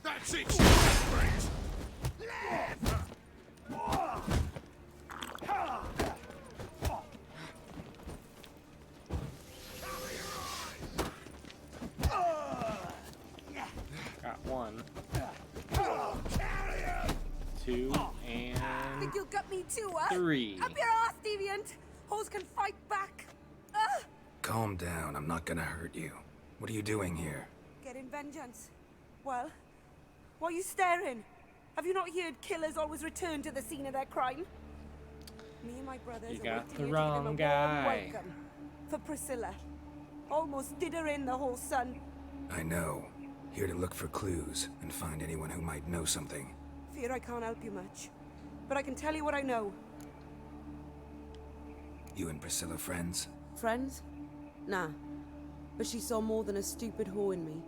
That's it, you're in for it. Got one. Two, and Think you'll gut me too, huh? three. Up your ass, deviant! Hoes can fight back! Calm down, I'm not gonna hurt you. What are you doing here? Getting vengeance. Well, why are you staring? Have you not heard killers always return to the scene of their crime? Me and my brothers You are got waiting the here to give wrong a warm guy. welcome for Priscilla. Almost did her in, the whole son. I know. Here to look for clues and find anyone who might know something. Fear I can't help you much. But I can tell you what I know. You and Priscilla friends? Friends? Nah. But she saw more than a stupid whore in me.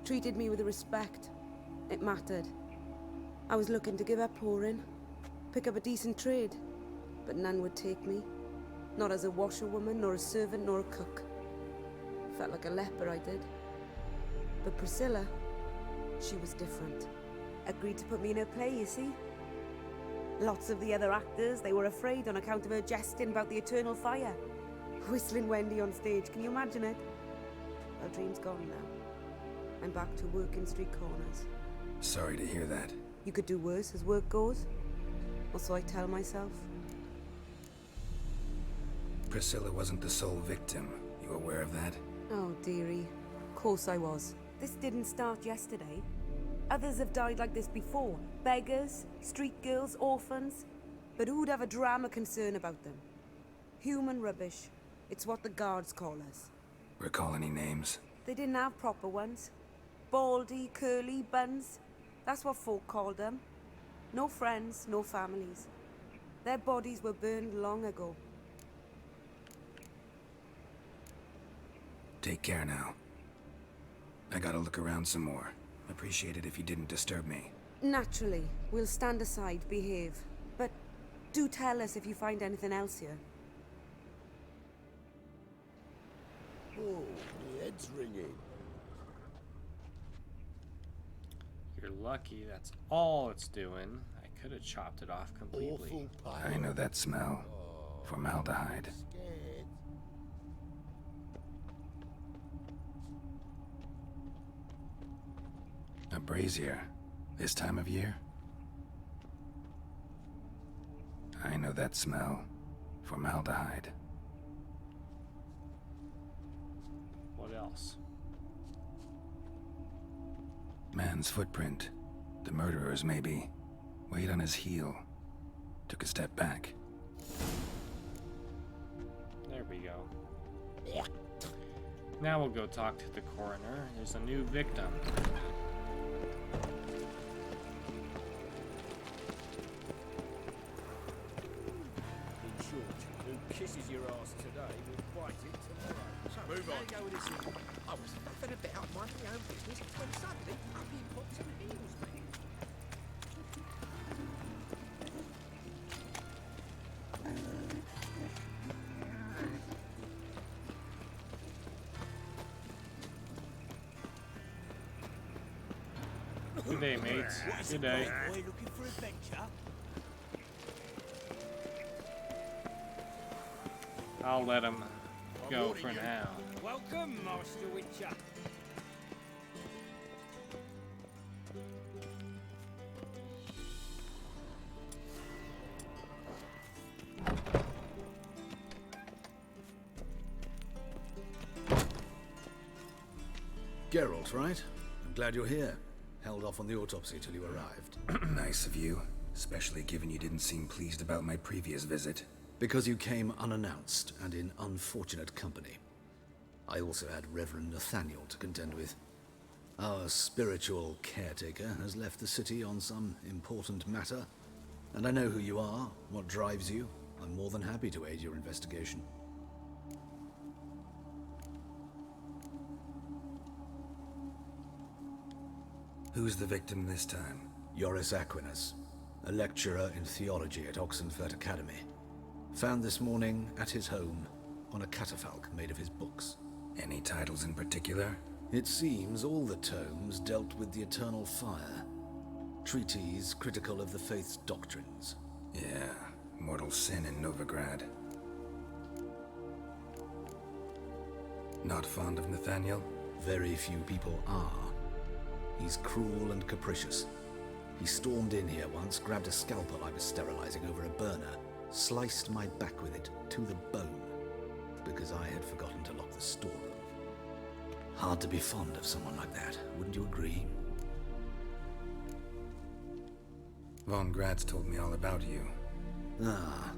Treated me with respect. It mattered. I was looking to give her pouring. Pick up a decent trade. But none would take me. Not as a washerwoman, nor a servant, nor a cook. Felt like a leper, I did. But Priscilla, she was different. Agreed to put me in her play, you see? Lots of the other actors, they were afraid on account of her jesting about the eternal fire. Whistling Wendy on stage, can you imagine it? Well, dream's gone now. I'm back to working street corners. Sorry to hear that. You could do worse as work goes. Or so I tell myself. Priscilla wasn't the sole victim. You aware of that? Oh, dearie. Of course I was. This didn't start yesterday. Others have died like this before. Beggars, street girls, orphans. But who'd have a drama concern about them? Human rubbish. It's what the guards call us. Recall any names? They didn't have proper ones. Baldy, curly, buns. That's what folk called them. No friends, no families. Their bodies were burned long ago. Take care now. I gotta look around some more. Appreciate it if you didn't disturb me. Naturally, we'll stand aside, behave. But do tell us if you find anything else here. Oh, my head's ringing. You're lucky that's all it's doing. I could have chopped it off completely. I know that smell. Formaldehyde. A brazier. This time of year? I know that smell. Formaldehyde. What else? Man's footprint. The murderer's maybe. Weight on his heel. Took a step back. There we go. Now we'll go talk to the coroner. There's a new victim. In short, who kisses your ass today will bite it tomorrow. So, Move on. Go with this. I was nothing about minding my own business when suddenly up he pops and heals me. Good day, mates. Good day. Boy looking for adventure? I'll let him go for now. Welcome, Master Witcher. Geralt, right? I'm glad you're here. Held off on the autopsy till you arrived. Nice of you, especially given you didn't seem pleased about my previous visit. Because you came unannounced and in unfortunate company. I also had Reverend Nathaniel to contend with. Our spiritual caretaker has left the city on some important matter, and I know who you are, what drives you. I'm more than happy to aid your investigation. Who's the victim this time? Joris Aquinas, a lecturer in theology at Oxenfurt Academy. Found this morning at his home on a catafalque made of his books. Any titles in particular? It seems all the tomes dealt with the eternal fire. Treatises critical of the faith's doctrines. Yeah, mortal sin in Novigrad. Not fond of Nathaniel? Very few people are. He's cruel and capricious. He stormed in here once, grabbed a scalpel I was sterilizing over a burner, sliced my back with it to the bone, because I had forgotten to lock the storeroom. Hard to be fond of someone like that, wouldn't you agree? Von Gratz told me all about you. Ah,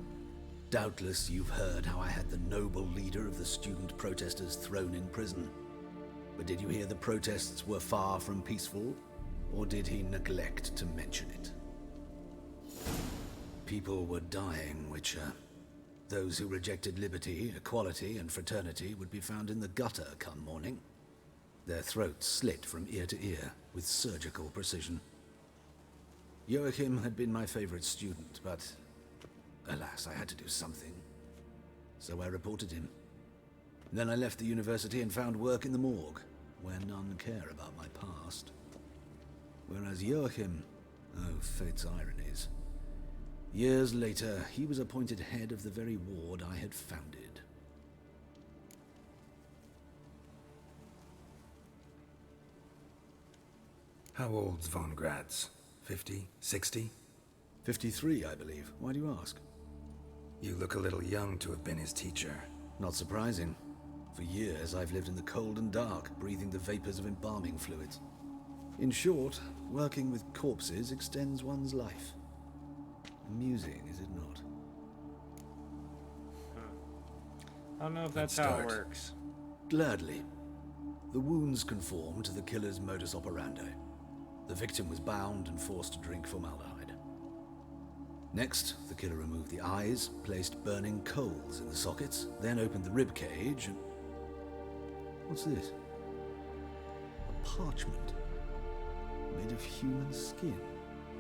doubtless you've heard how I had the noble leader of the student protesters thrown in prison. But did you hear the protests were far from peaceful, or did he neglect to mention it? People were dying, Witcher. Those who rejected liberty, equality, and fraternity would be found in the gutter come morning. Their throats slit from ear to ear with surgical precision. Joachim had been my favorite student, but alas, I had to do something. So I reported him. Then I left the university and found work in the morgue, where none care about my past. Whereas Joachim, oh, fate's ironies. Years later, he was appointed head of the very ward I had founded. How old's Von Gratz? 50? 60? 53, I believe. Why do you ask? You look a little young to have been his teacher. Not surprising. For years, I've lived in the cold and dark, breathing the vapors of embalming fluids. In short, working with corpses extends one's life. Amusing, is it not? I don't know if that's how it works. Gladly. The wounds conform to the killer's modus operandi. The victim was bound and forced to drink formaldehyde. Next, the killer removed the eyes, placed burning coals in the sockets, then opened the rib cage and... What's this? A parchment made of human skin.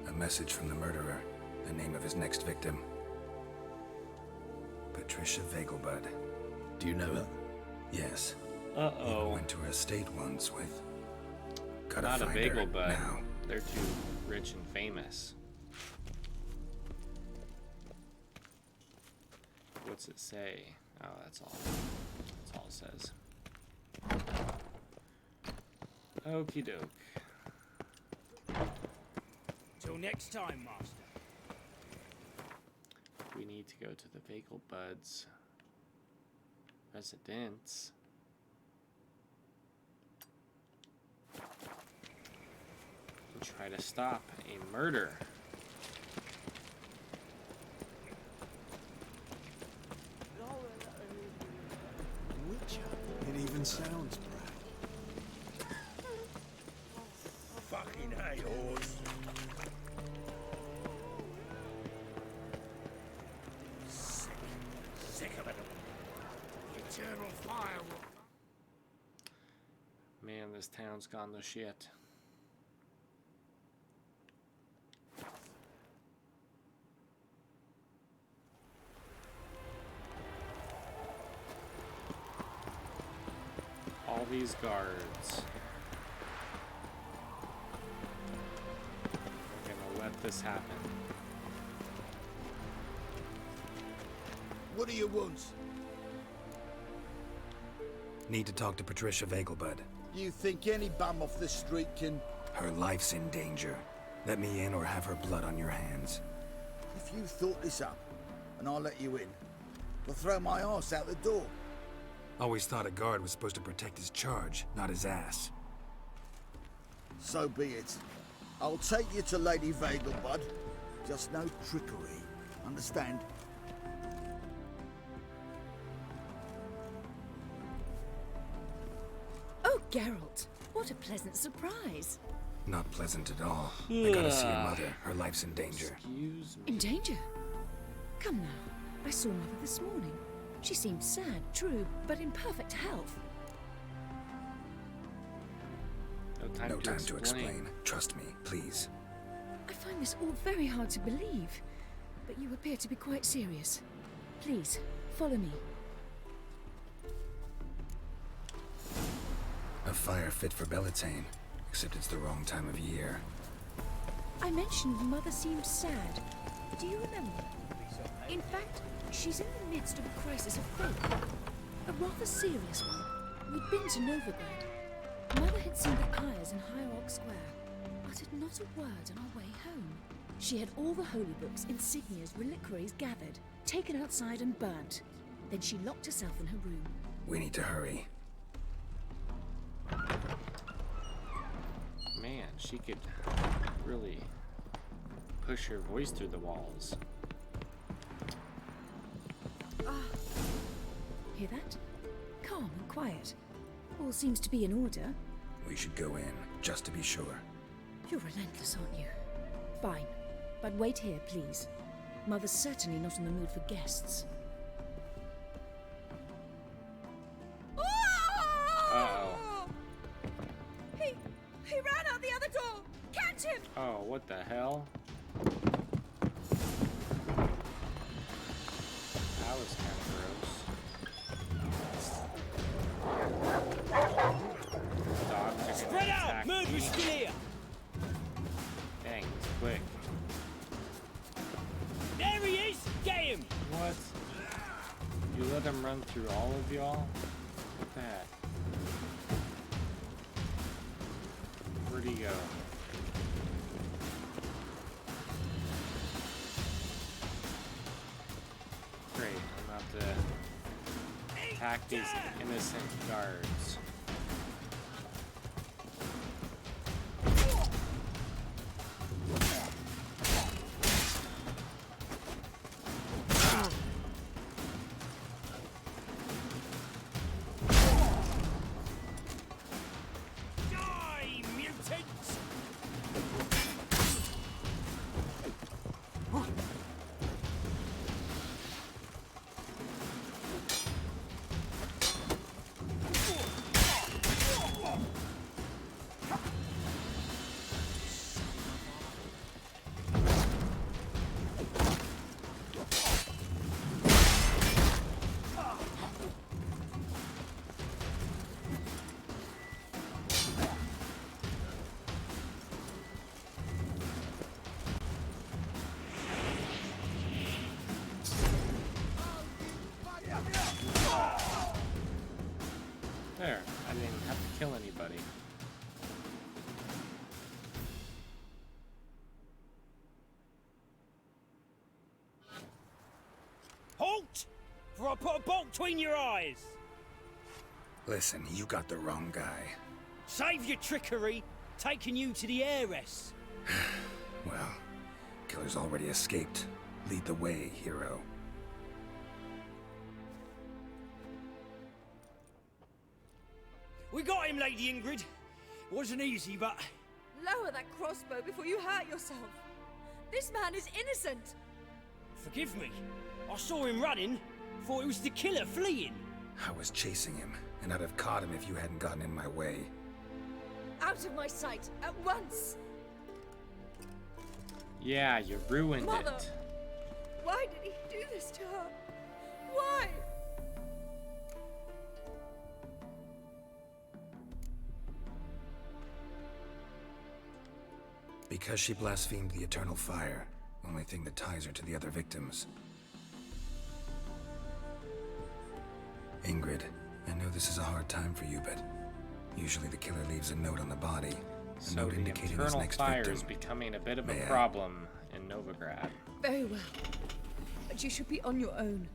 A message from the murderer. The name of his next victim. Patricia Vegelbud. Do you know her? Yes. Uh-oh. Went to her estate once with... Gotta Not a find her Vegelbud. now. They're too rich and famous. What's it say? Oh, that's all. That's all it says. Okie doke. Till next time, Master. We need to go to the Vegelbud's residence. And try to stop a murder. It even sounds proud. Fucking hey, horse. Sick of it. Eternal fire. Man, this town's gone to shit. All these guards. We're gonna let this happen. What do you want? Need to talk to Patricia Vegelbud. You think any bum off the street can... Her life's in danger. Let me in or have her blood on your hands. If you thought this up, and I'll let you in, I'll throw my arse out the door. Always thought a guard was supposed to protect his charge, not his ass. So be it. I'll take you to Lady Vegelbud. Just no trickery. Understand? Oh, Geralt, what a pleasant surprise. Not pleasant at all. I gotta see her mother. Her life's in danger. Excuse me. In danger? Come now. I saw Mother this morning. She seemed sad, true, but in perfect health. No time to explain. Trust me, please. I find this all very hard to believe, but you appear to be quite serious. Please, follow me. A fire fit for Bellatane, except it's the wrong time of year. I mentioned Mother seemed sad. Do you remember? In fact, she's in the midst of a crisis of faith. A rather serious one. We'd been to Novigrad. Mother had seen the pyres in Hierarch Square, uttered not a word on our way home. She had all the holy books, insignias, reliquaries gathered, taken outside and burnt. Then she locked herself in her room. We need to hurry. Man, she could really push her voice through the walls. Hear that? Calm and quiet. All seems to be in order. We should go in, just to be sure. You're relentless, aren't you? Fine. But wait here, please. Mother's certainly not in the mood for guests. Uh-oh. He ran out the other door! Catch him! Oh, what the hell? That was kind of gross. Dogs are Spread out! Murderer's still here! Dang, it's quick. There he is! Get him! What? You let him run through all of y'all? Look at that. Where'd he go? Great, I'm about to attack these innocent guards. Die, mutants! I put a bolt between your eyes? Listen, you got the wrong guy. Save your trickery, taking you to the heiress. Well, killer's already escaped. Lead the way, hero. We got him, Lady Ingrid. Wasn't easy, but... Lower that crossbow before you hurt yourself. This man is innocent. Forgive me. I saw him running. Thought it was the killer fleeing. I was chasing him, and I'd have caught him if you hadn't gotten in my way. Out of my sight, at once! Yeah, you ruined Mother, it. why did he do this to her? Why? Because she blasphemed the eternal fire. Only thing that ties her to the other victims. Ingrid, I know this is a hard time for you, but usually the killer leaves a note on the body. A So note the indicating his eternal next fire victim. is becoming a bit of a May I? problem in Novigrad. Very well. But you should be on your own.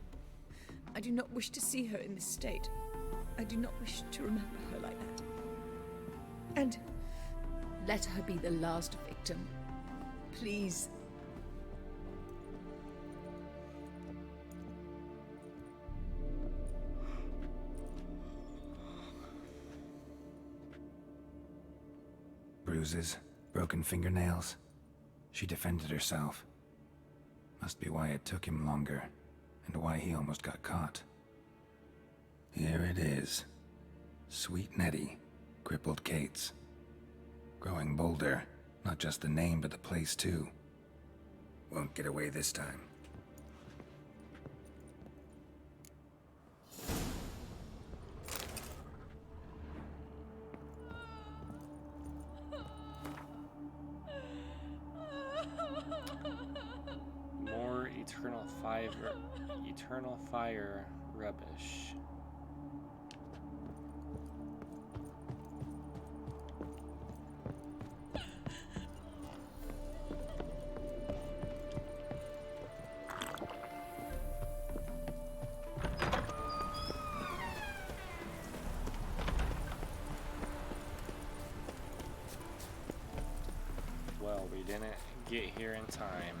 I do not wish to see her in this state. I do not wish to remember her like that. And let her be the last victim. Please. Bruises, broken fingernails. She defended herself. Must be why it took him longer, and why he almost got caught. Here it is. Sweet Nettie, crippled Kate's. Growing bolder, not just the name but the place too. Won't get away this time. More eternal fire rubbish. Well, we didn't get here in time.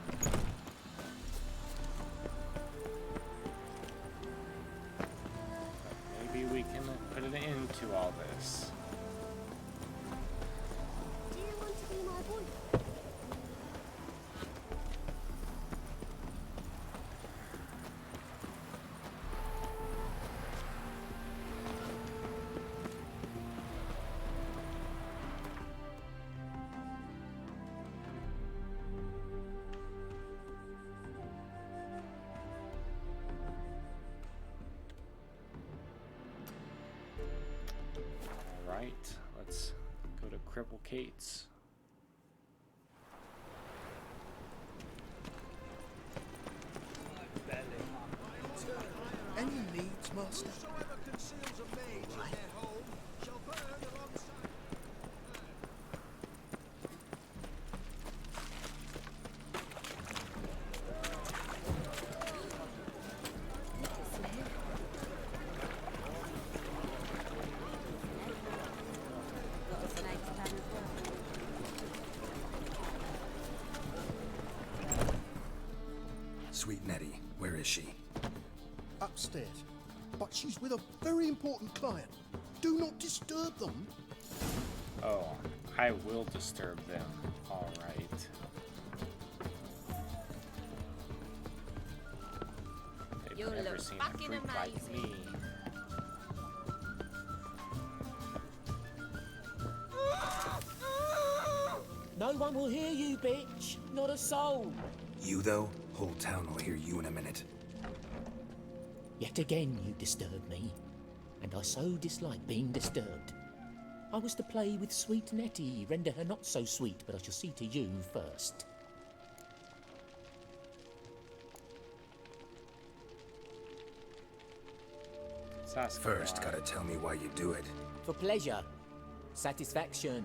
Maybe we can put an end to all this. Do you want to be my boyfriend? Alright, let's go to Cripple Kate's. Any needs, Master? Sweet Nettie, where is she? Upstairs. But she's with a very important client. Do not disturb them. Oh, I will disturb them. Alright. They've You never look seen a fucking freak like amazing. me. No one will hear you, bitch. Not a soul. You though? Whole town will hear you in a minute. Yet again you disturb me, and I so dislike being disturbed. I was to play with sweet Nettie, render her not so sweet, but I shall see to you first. First, gotta tell me why you do it. For pleasure. Satisfaction.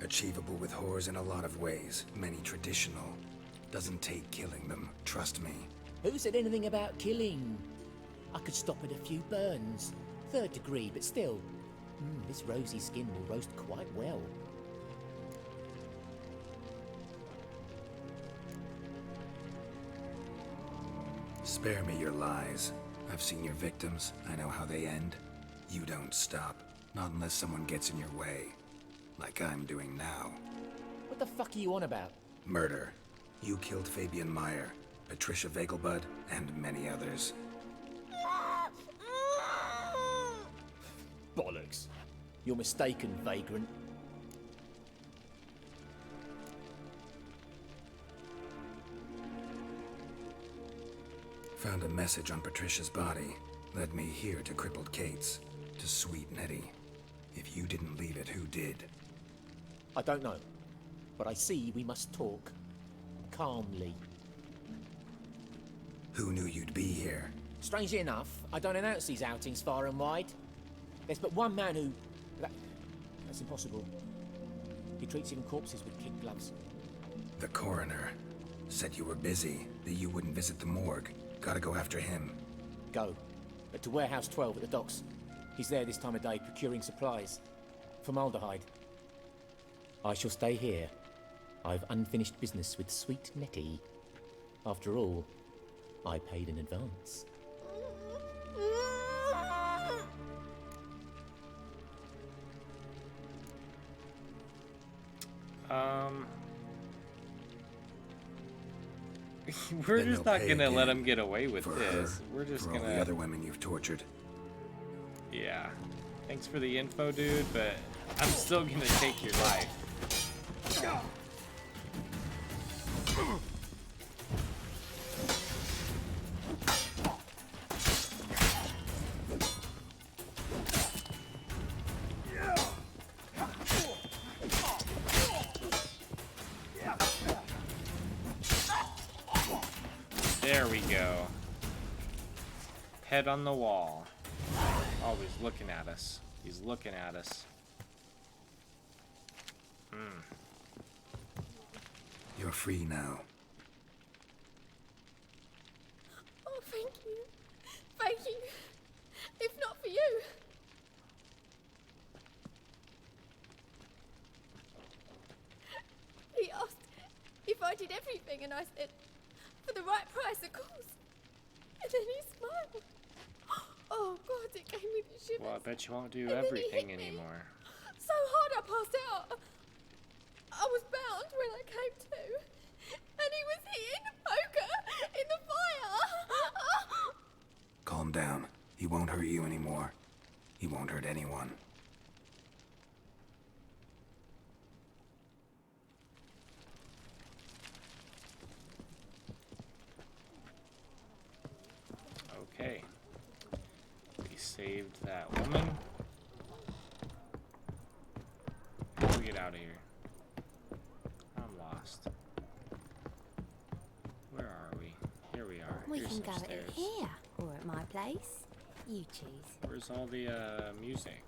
Achievable with whores in a lot of ways, many traditional. Doesn't take killing them, trust me. Who said anything about killing? I could stop at a few burns. 3rd degree, but still. This rosy skin will roast quite well. Spare me your lies. I've seen your victims. I know how they end. You don't stop. Not unless someone gets in your way. Like I'm doing now. What the fuck are you on about? Murder. You killed Fabian Meyer, Patricia Vegelbud, and many others. Bollocks. You're mistaken, vagrant. Found a message on Patricia's body. Led me here to crippled Kate's. To sweet Nettie. If you didn't leave it, who did? I don't know. But I see we must talk. Calmly. Who knew you'd be here? Strangely enough, I don't announce these outings far and wide. There's but one man who... That's impossible. He treats even corpses with kid gloves. The coroner. Said you were busy, that you wouldn't visit the morgue. Gotta go after him. Go. But to Warehouse 12 at the docks. He's there this time of day procuring supplies. Formaldehyde. I shall stay here. I've unfinished business with sweet Nettie. After all, I paid in advance. We're Then just they'll not pay gonna let again. him get away with For this. her, We're just for gonna. all the other women you've tortured. Yeah. Thanks for the info, dude, but I'm still gonna take your life. There we go. Head on the wall. Oh, he's looking at us. He's looking at us. You're free now. Oh, thank you. Thank you. If not for you. He asked if I did everything, and I said, for the right price, of course. And then he smiled. Oh, God, it gave me the shivers. Well, I bet you won't do And then he everything hit me anymore. so hard I passed out. I was bound when I came to. And he was hitting the poker in the fire. Calm down. He won't hurt you anymore. He won't hurt anyone. Okay. We saved that woman. How do we get out of here? I'm lost. Where are we? Here we are. We Here's can go some at it stairs. here or at my place. You choose. Where's all the music?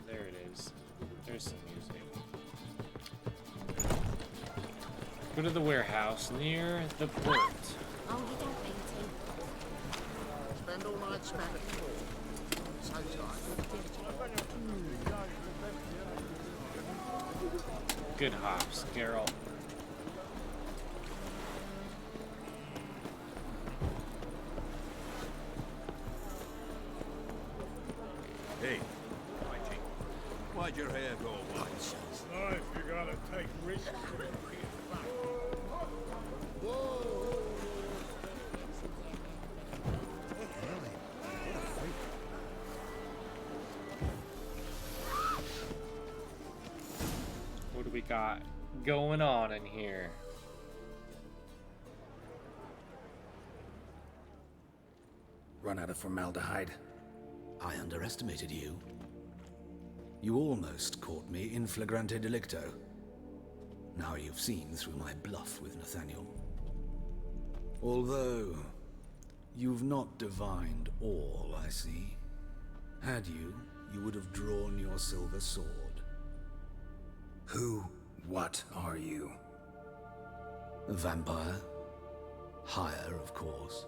There it is. There's some music. Go to the warehouse near the port. Oh, you don't mean to. Spend all night smacking food. So tired. Good hops, Geralt. Hey, why'd your hair go white? Life, you gotta take risks. What do we got going on in here? Run out of formaldehyde. I underestimated you. You almost caught me in flagrante delicto. Now you've seen through my bluff with Nathaniel. Although, you've not divined all, I see. Had you, you would have drawn your silver sword. Who? What are you? A vampire? Higher, of course.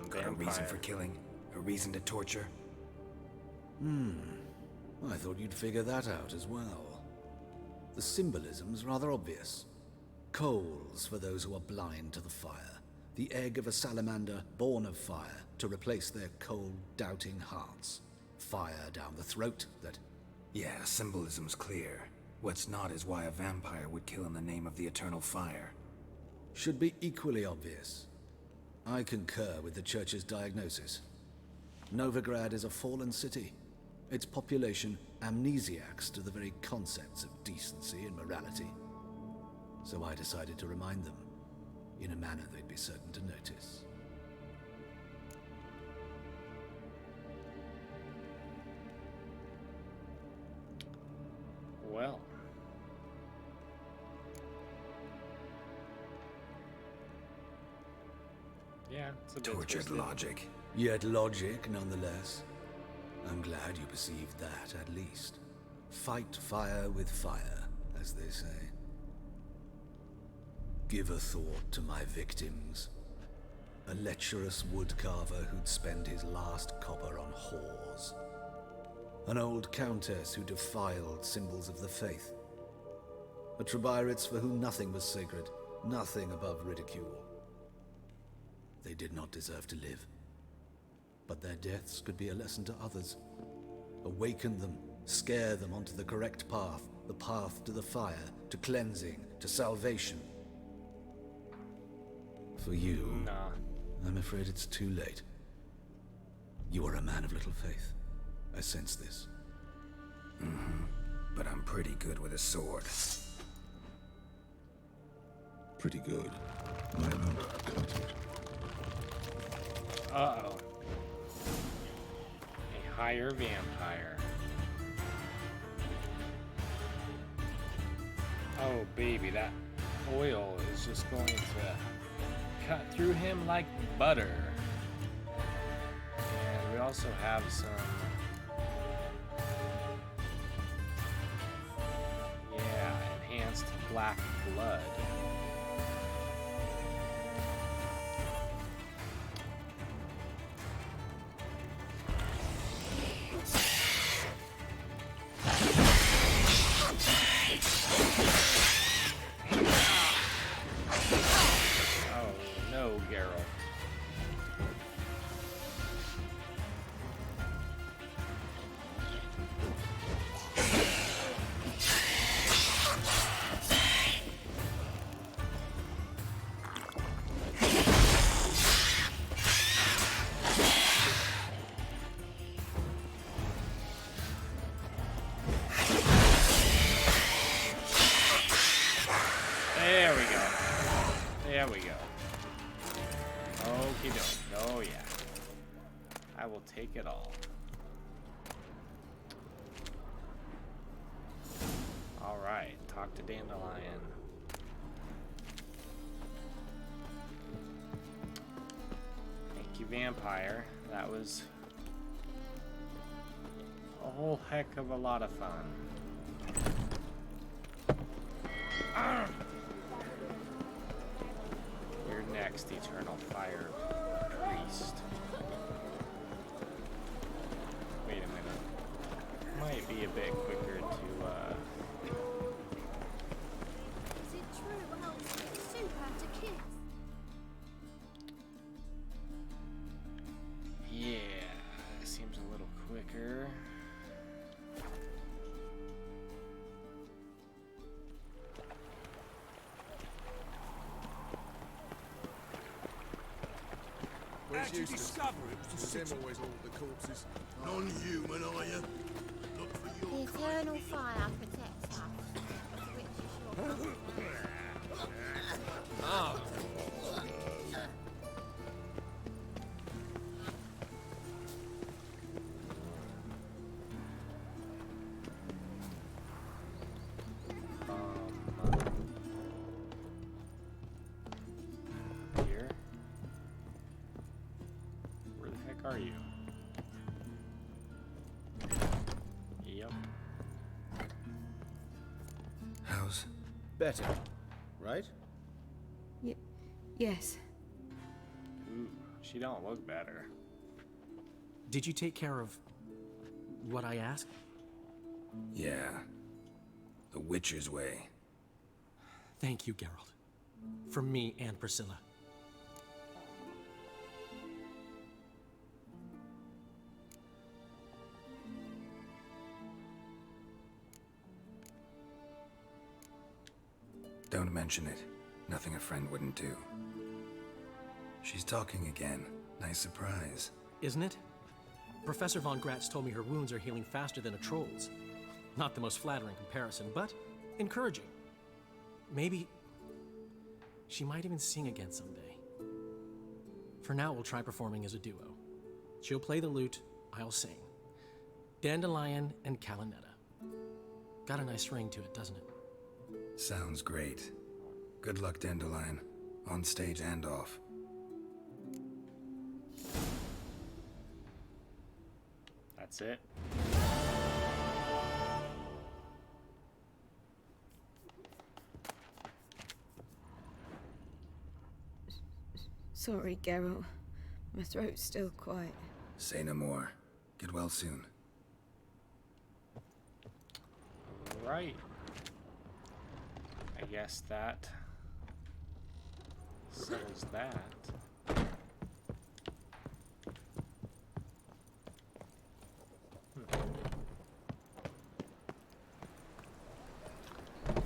Got a reason for killing? A reason to torture? I thought you'd figure that out as well. The symbolism's rather obvious. Coals for those who are blind to the fire. The egg of a salamander born of fire to replace their cold, doubting hearts. Fire down the throat that... Yeah, symbolism's clear. What's not is why a vampire would kill in the name of the eternal fire. Should be equally obvious. I concur with the Church's diagnosis. Novigrad is a fallen city. Its population amnesiacs to the very concepts of decency and morality. So I decided to remind them, in a manner they'd be certain to notice. Well. Yeah, it's a bit tortured twisted. logic. Yet logic, nonetheless. I'm glad you perceived that, at least. Fight fire with fire, as they say. Give a thought to my victims. A lecherous woodcarver who'd spend his last copper on whores. An old countess who defiled symbols of the faith. A Trebirates for whom nothing was sacred, nothing above ridicule. They did not deserve to live. But their deaths could be a lesson to others. Awaken them, scare them onto the correct path, the path to the fire, to cleansing, to salvation. For you, I'm afraid it's too late. You are a man of little faith. I sense this. But I'm pretty good with a sword. Pretty good. I am not cut it. Uh-oh. A higher vampire. Oh, baby, that oil is just going to cut through him like butter. And we also have some... yeah, enhanced black blood. There we go. There we go. Okie doke. Oh, yeah. I will take it all. Alright, talk to Dandelion. Thank you, Vampire. That was a whole heck of a lot of fun. You're next, Eternal Fire Priest. Wait a minute. Might be a bit quicker to, Is it true elves eat soup after kiss? yeah, seems a little quicker. How'd you discover it was just Them always all the corpses. Non-human, are you? Look for your The eternal fire protects us. Which is your Oh. Here? Where the heck are you? Better, right? Yes. Ooh, she don't look better. Did you take care of what I asked? Yeah. The Witcher's way. Thank you, Geralt. From me and Priscilla. Don't mention it. Nothing a friend wouldn't do. She's talking again. Nice surprise. Isn't it? Professor von Gratz told me her wounds are healing faster than a troll's. Not the most flattering comparison, but encouraging. Maybe she might even sing again someday. For now, we'll try performing as a duo. She'll play the lute, I'll sing. Dandelion and Calinetta. Got a nice ring to it, doesn't it? Sounds great. Good luck, Dandelion. On stage and off. That's it. Sorry, Geralt. My throat's still quite... Say no more. Get well soon. Right. I guess that settles that.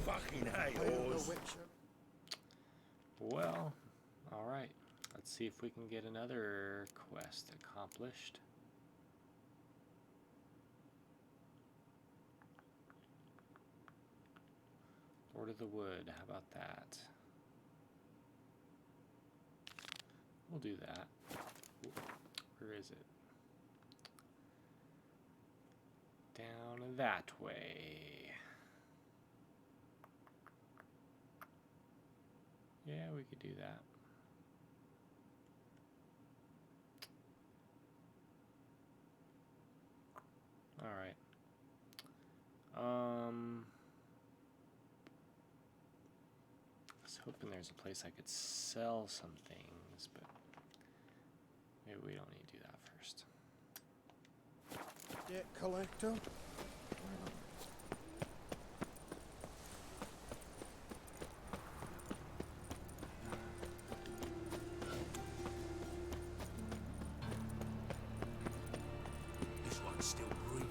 Fucking hay-horse. Well, alright. Let's see if we can get another quest accomplished. Lord of the Wood, how about that? We'll do that. Where is it? Down that way. Yeah, we could do that. All right. I was hoping there's a place I could sell some things, but maybe we don't need to do that first. Debt collector? This one's still breathing.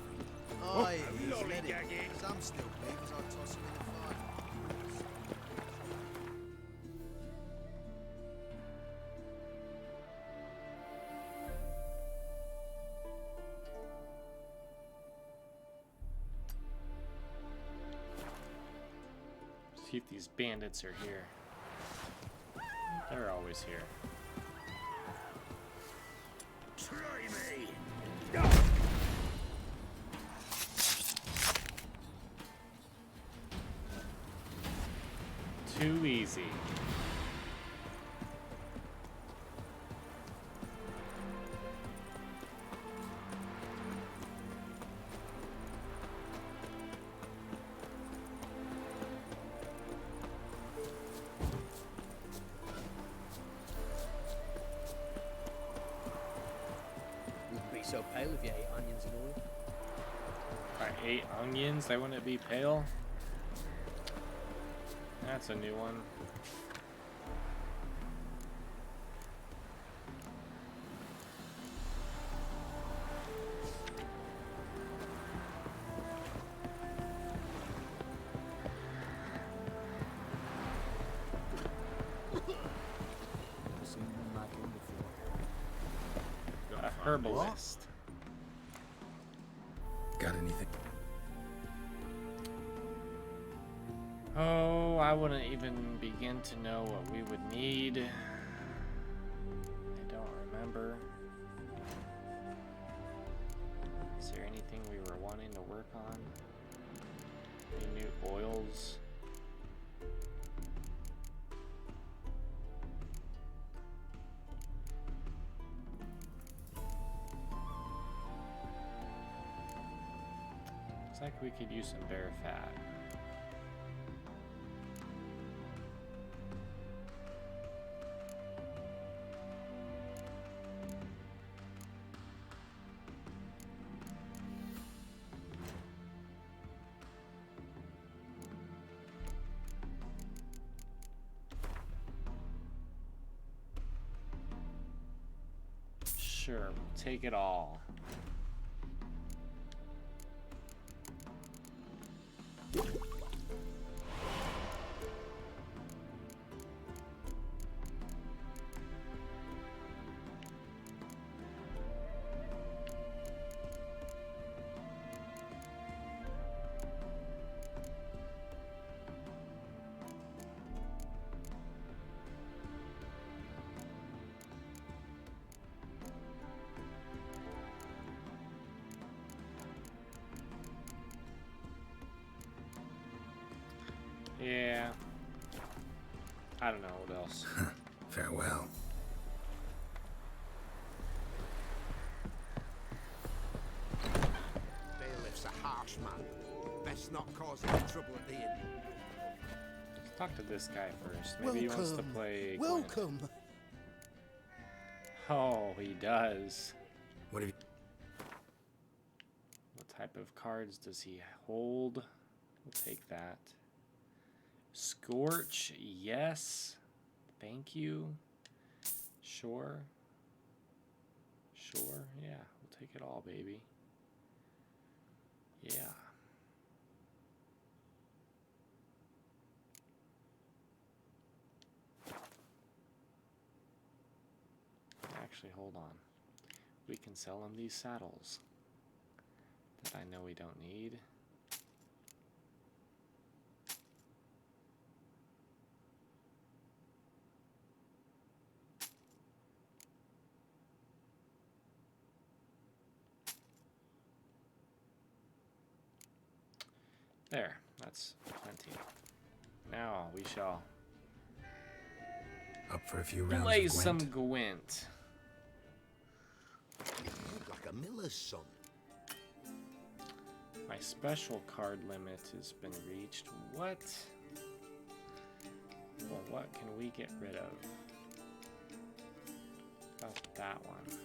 Aye, he's lolly let it. gagging. Some still big as I toss him in the fire. See if these bandits are here. They're always here. Try me. Too easy. Wouldn't be so pale if you ate onions and oil. If I ate onions, they wouldn't be pale. That's a new one. A herbalist. Got anything? Oh, I wouldn't even begin to know what we would need. I don't remember. Is there anything we were wanting to work on? Any new oils? Looks like we could use some bear fat. Sure, take it all. Yeah. I don't know what else. Farewell. Bailiff's a harsh man. Best not cause any trouble at the inn. Let's talk to this guy first. Maybe he wants to play. Welcome. Oh, he does. What have you... What type of cards does he hold? We'll take that. Scorch, yes. Thank you. Sure. Sure, yeah. We'll take it all, baby. Yeah. Actually, hold on. We can sell him these saddles that I know we don't need. There, that's plenty. Now we shall Up for a few rounds play of some Gwent? Gwent. You look like a miller's son. My special card limit has been reached. What? Well, what can we get rid of? About that one.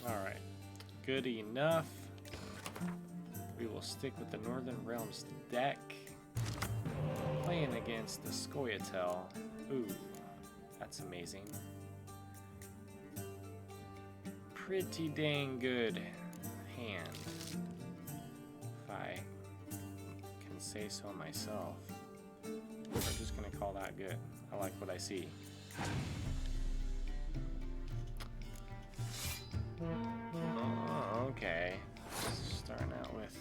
Alright, good enough. We will stick with the Northern Realms deck. Playing against the Scoia'tael. Ooh, that's amazing. Pretty dang good hand, if I can say so myself. We're just gonna call that good. I like what I see. Oh, okay. Starting out with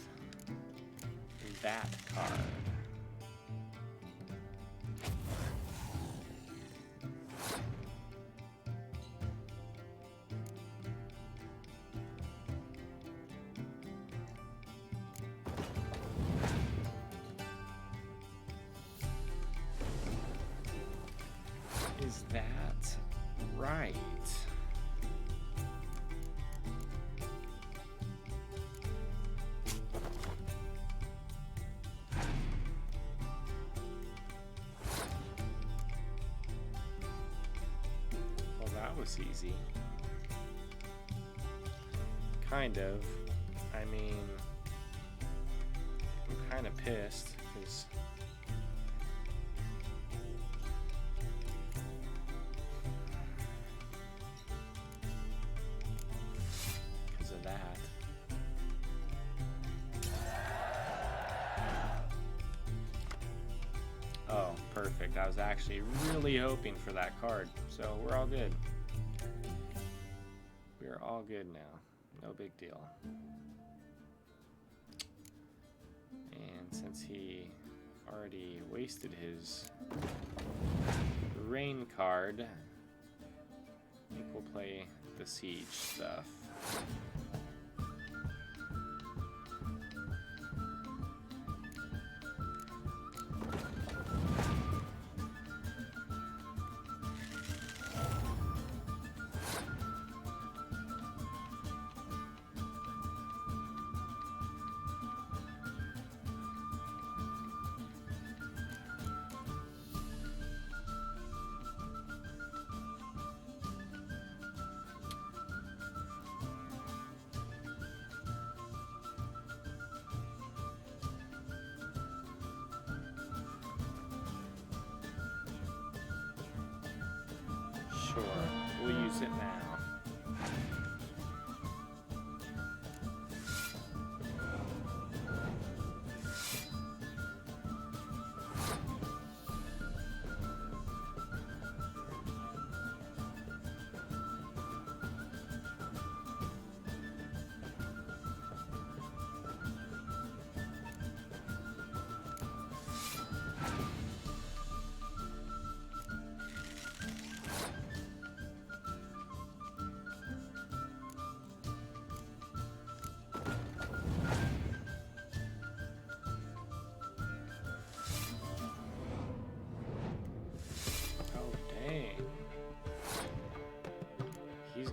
that card. Is that right? Well, that was easy. Kind of. I mean, I'm kind of pissed because of that. Oh, perfect. I was actually really hoping for that card, so we're all good. We're all good now. No big deal. And since he already wasted his rain card, I think we'll play the siege stuff.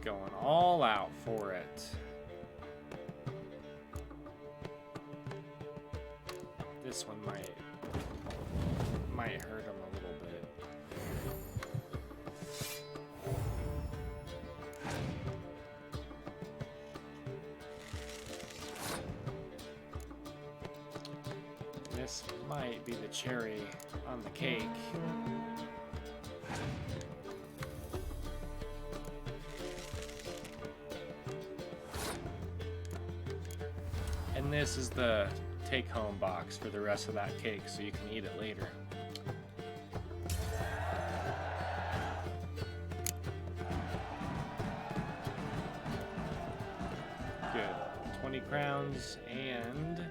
going all out for it. This one might hurt him a little bit. This might be the cherry on the cake. And this is the take-home box for the rest of that cake, so you can eat it later. Good. 20 crowns and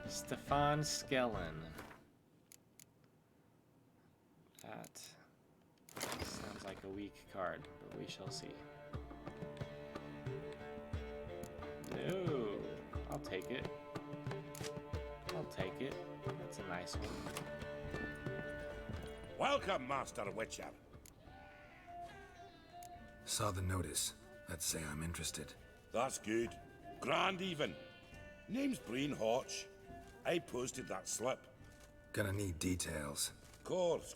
Stefan Skellen. That sounds like a weak card, but we shall see. No, I'll take it. I'll take it. That's a nice one. Welcome, Master Witcher. Saw the notice. Let's say I'm interested. That's good. Grand even. Name's Breen Hotch. I posted that slip. Gonna need details. Course.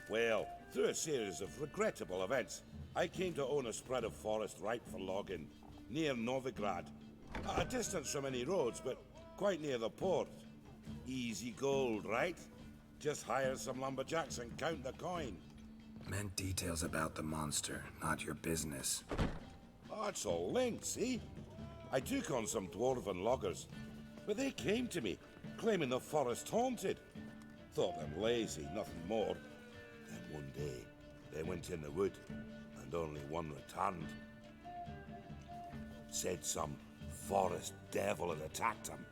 Well, through a series of regrettable events, I came to own a spread of forest ripe for logging, near Novigrad. A distance from any roads, but quite near the port. Easy gold, right? Just hire some lumberjacks and count the coin. Meant details about the monster, not your business. Oh, it's all linked, see? I took on some dwarven loggers, but they came to me, claiming the forest haunted. Thought them lazy, nothing more. Then one day, they went in the wood, and only one returned. Said some forest devil had attacked him.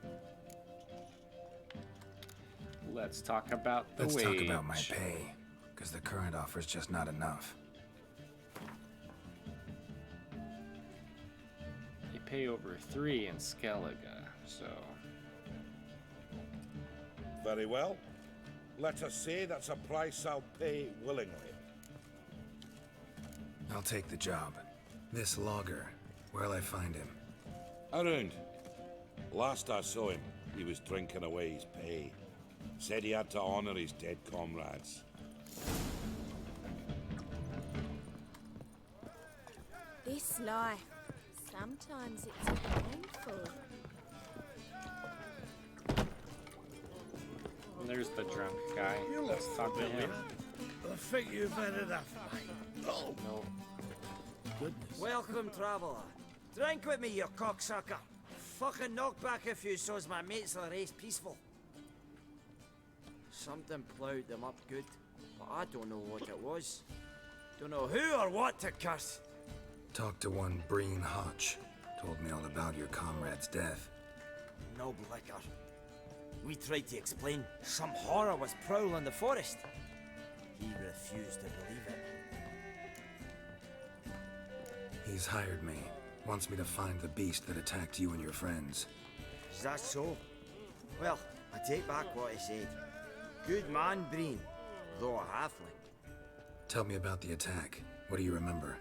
Let's talk about the Let's wage. talk about my pay, because the current offer's just not enough. They pay over 3 in Skellige, so... Very well. Let us say that's a price I'll pay willingly. I'll take the job. This logger, where'll I find him? Around. Last I saw him, he was drinking away his pay. Said he had to honor his dead comrades. This life, sometimes it's painful. And there's the drunk guy. Let's talk to him. I think you've had enough, mate. Oh. No. Goodness. Welcome, traveller. Drink with me, you cocksucker. Fucking knock back a few so's my mates will race peaceful. Something ploughed them up good, but I don't know what it was. Don't know who or what to curse. Talked to one Breen Hotch. Told me all about your comrade's death. No liquor. We tried to explain some horror was prowling the forest. He refused to believe it. He's hired me. Wants me to find the beast that attacked you and your friends. Is that so? Well, I take back what I said. Good man, Breen, though a halfling. Tell me about the attack. What do you remember?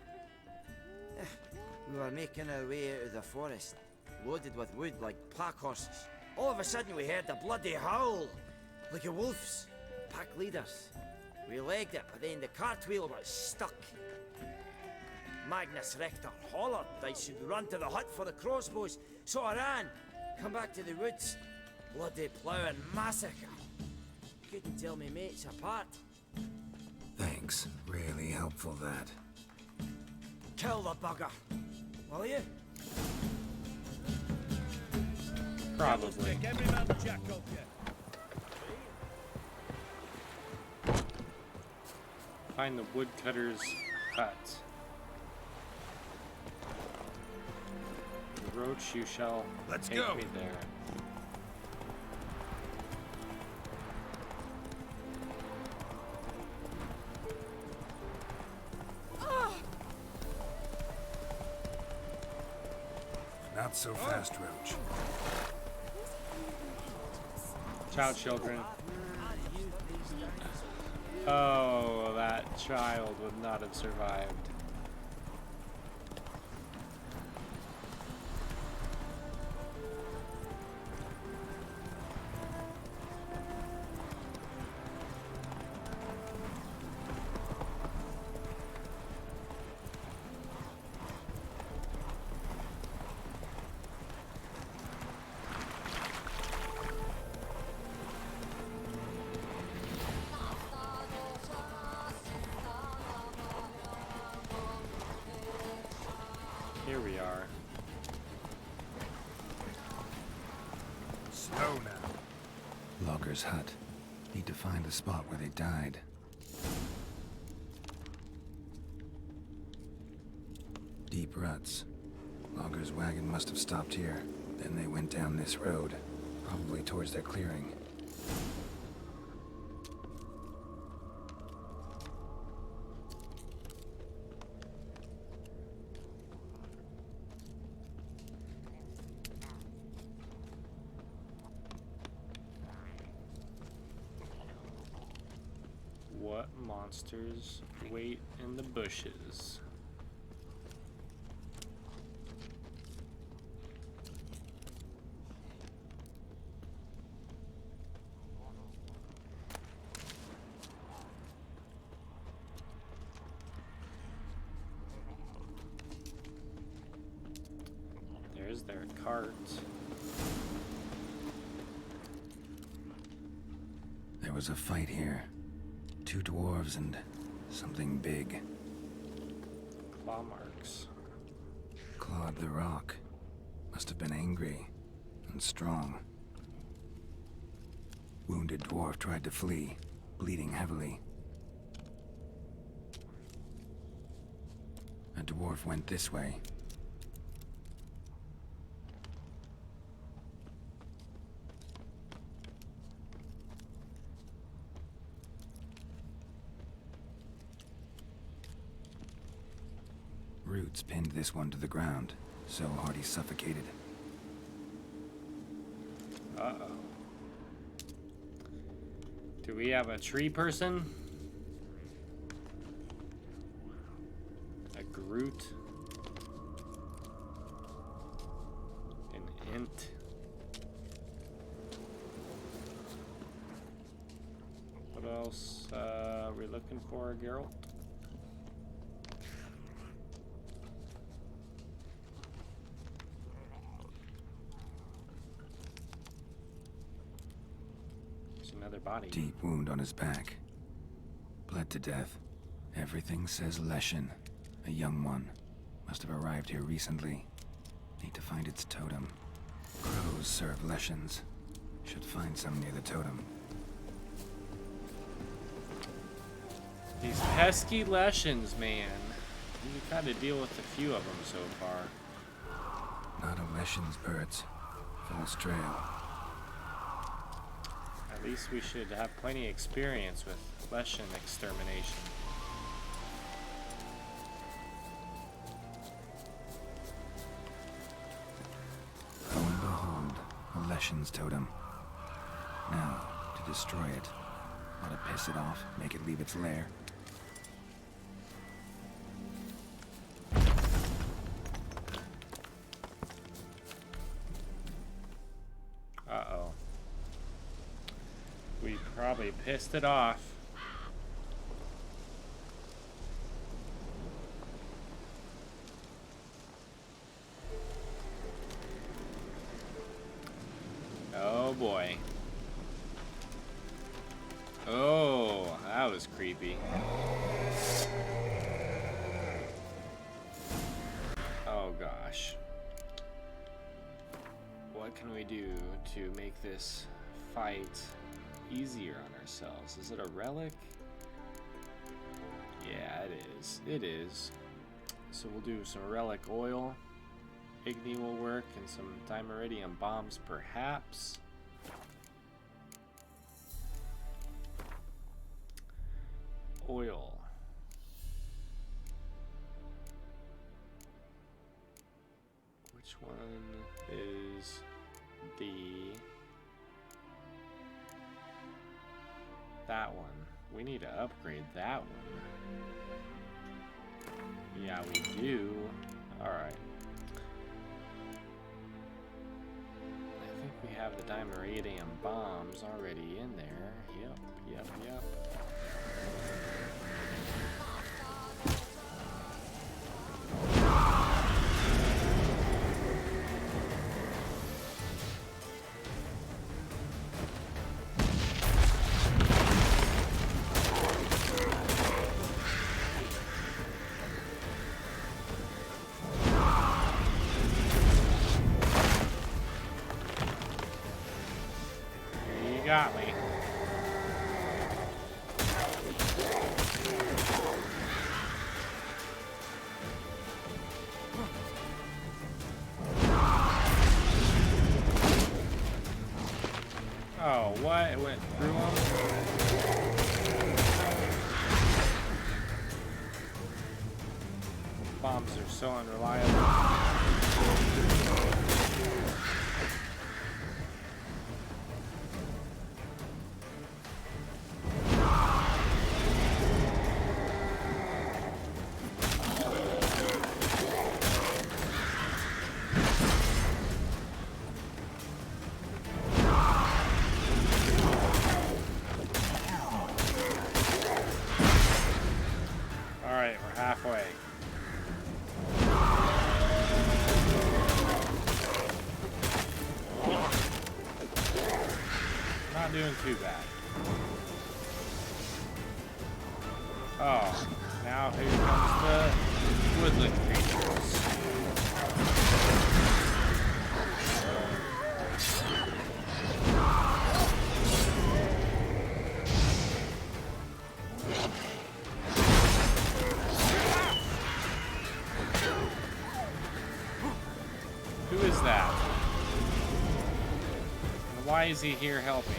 We were making our way out of the forest, loaded with wood like pack horses. All of a sudden we heard a bloody howl, like a wolf's. Pack leaders. We legged it, but then the cartwheel was stuck. Magnus Rector hollered I should run to the hut for the crossbows, so I ran. Come back to the woods. Bloody ploughing massacre. Couldn't tell me mates apart. Thanks. Really helpful, that. Kill the bugger. Will you? Probably. Find the woodcutter's hut. Roach, you shall take me there. Not so fast, Roach. Ciao, children. Oh, that child would not have survived. Here we are. Slow now. Logger's hut. Need to find the spot where they died. Deep ruts. Logger's wagon must have stopped here. Then they went down this road, probably towards their clearing. What monsters wait in the bushes? There's their cart. There was a fight here. 2 dwarves and something big. Claw marks. Clawed the rock. Must have been angry and strong. Wounded dwarf tried to flee, bleeding heavily. A dwarf went this way. Roots pinned this one to the ground, so hard he suffocated. Uh-oh. Do we have a tree person? A Groot? An Int? What else are we looking for, Geralt? Another body. Deep wound on his back. Bled to death. Everything says Leshen. A young one. Must have arrived here recently. Need to find its totem. Crows serve Leshens. Should find some near the totem. These pesky Leshens, man. We've had to deal with a few of them so far. Not a Leshen's birds. False trail. At least we should have plenty of experience with Leshen extermination. Lo and behold, a Leshen's totem. Now, to destroy it. Want to piss it off, make it leave its lair. Uh-oh. We probably pissed it off. Oh boy. Oh, that was creepy. Oh gosh. What can we do to make this fight easier on ourselves? Is it a relic? Yeah, it is. It is. So we'll do some relic oil. Igni will work, and some Dimeridium bombs, perhaps. Oil. Which one is that one? We need to upgrade that one. Yeah, we do. Alright. I think we have the Dimeridium bombs already in there. Yep. bombs are so unreliable. Alright, we're halfway. Not doing too bad. Oh, now here comes the woodland creatures. Who is that? And why is he here helping?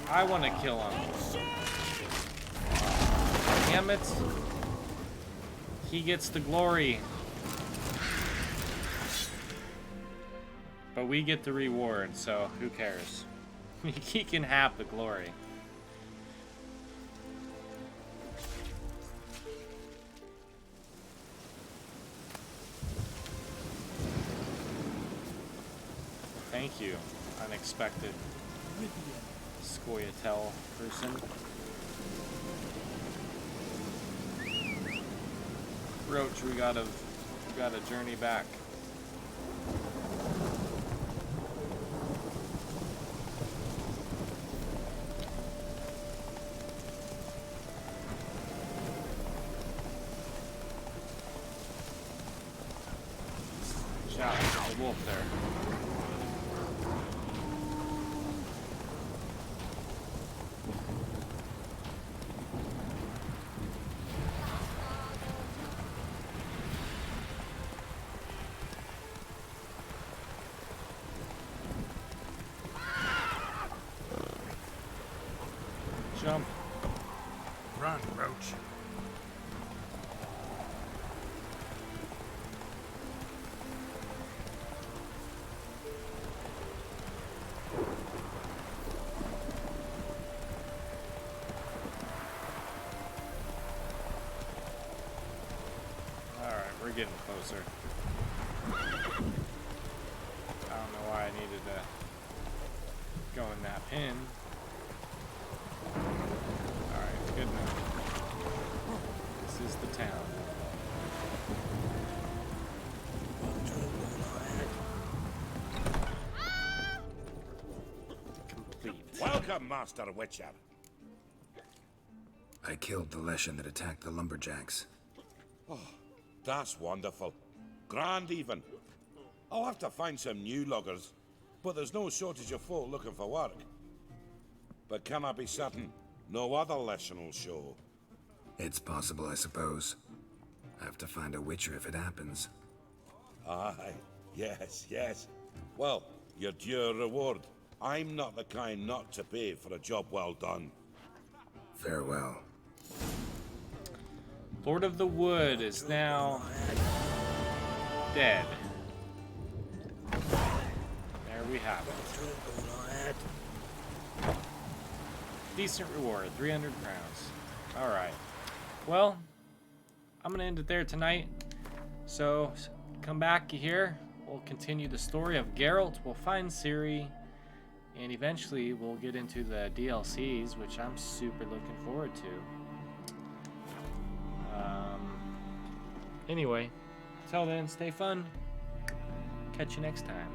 I want to kill him. Damn it. He gets the glory. But we get the reward, so who cares? He can have the glory. Thank you, unexpected Scoia'tael person. Roach, we gotta journey back. Shout, there's a wolf there. Jump. Run, Roach. Alright, we're getting closer. I don't know why I needed to go in that pin. Alright, good enough. This is the town. Complete. Welcome, Master Witcher. I killed the Leshen that attacked the lumberjacks. Oh, that's wonderful. Grand even. I'll have to find some new loggers, but there's no shortage of folk looking for work. But can I be certain no other Leshen will show? It's possible, I suppose. I have to find a Witcher if it happens. Aye, yes, yes. Well, your due reward. I'm not the kind not to pay for a job well done. Farewell. Lord of the Wood is now dead. There we have it. Decent reward, 300 crowns. Alright. Well, I'm going to end it there tonight. So, come back here. We'll continue the story of Geralt. We'll find Ciri. And eventually, we'll get into the DLCs, which I'm super looking forward to. Anyway, till then, stay fun. Catch you next time.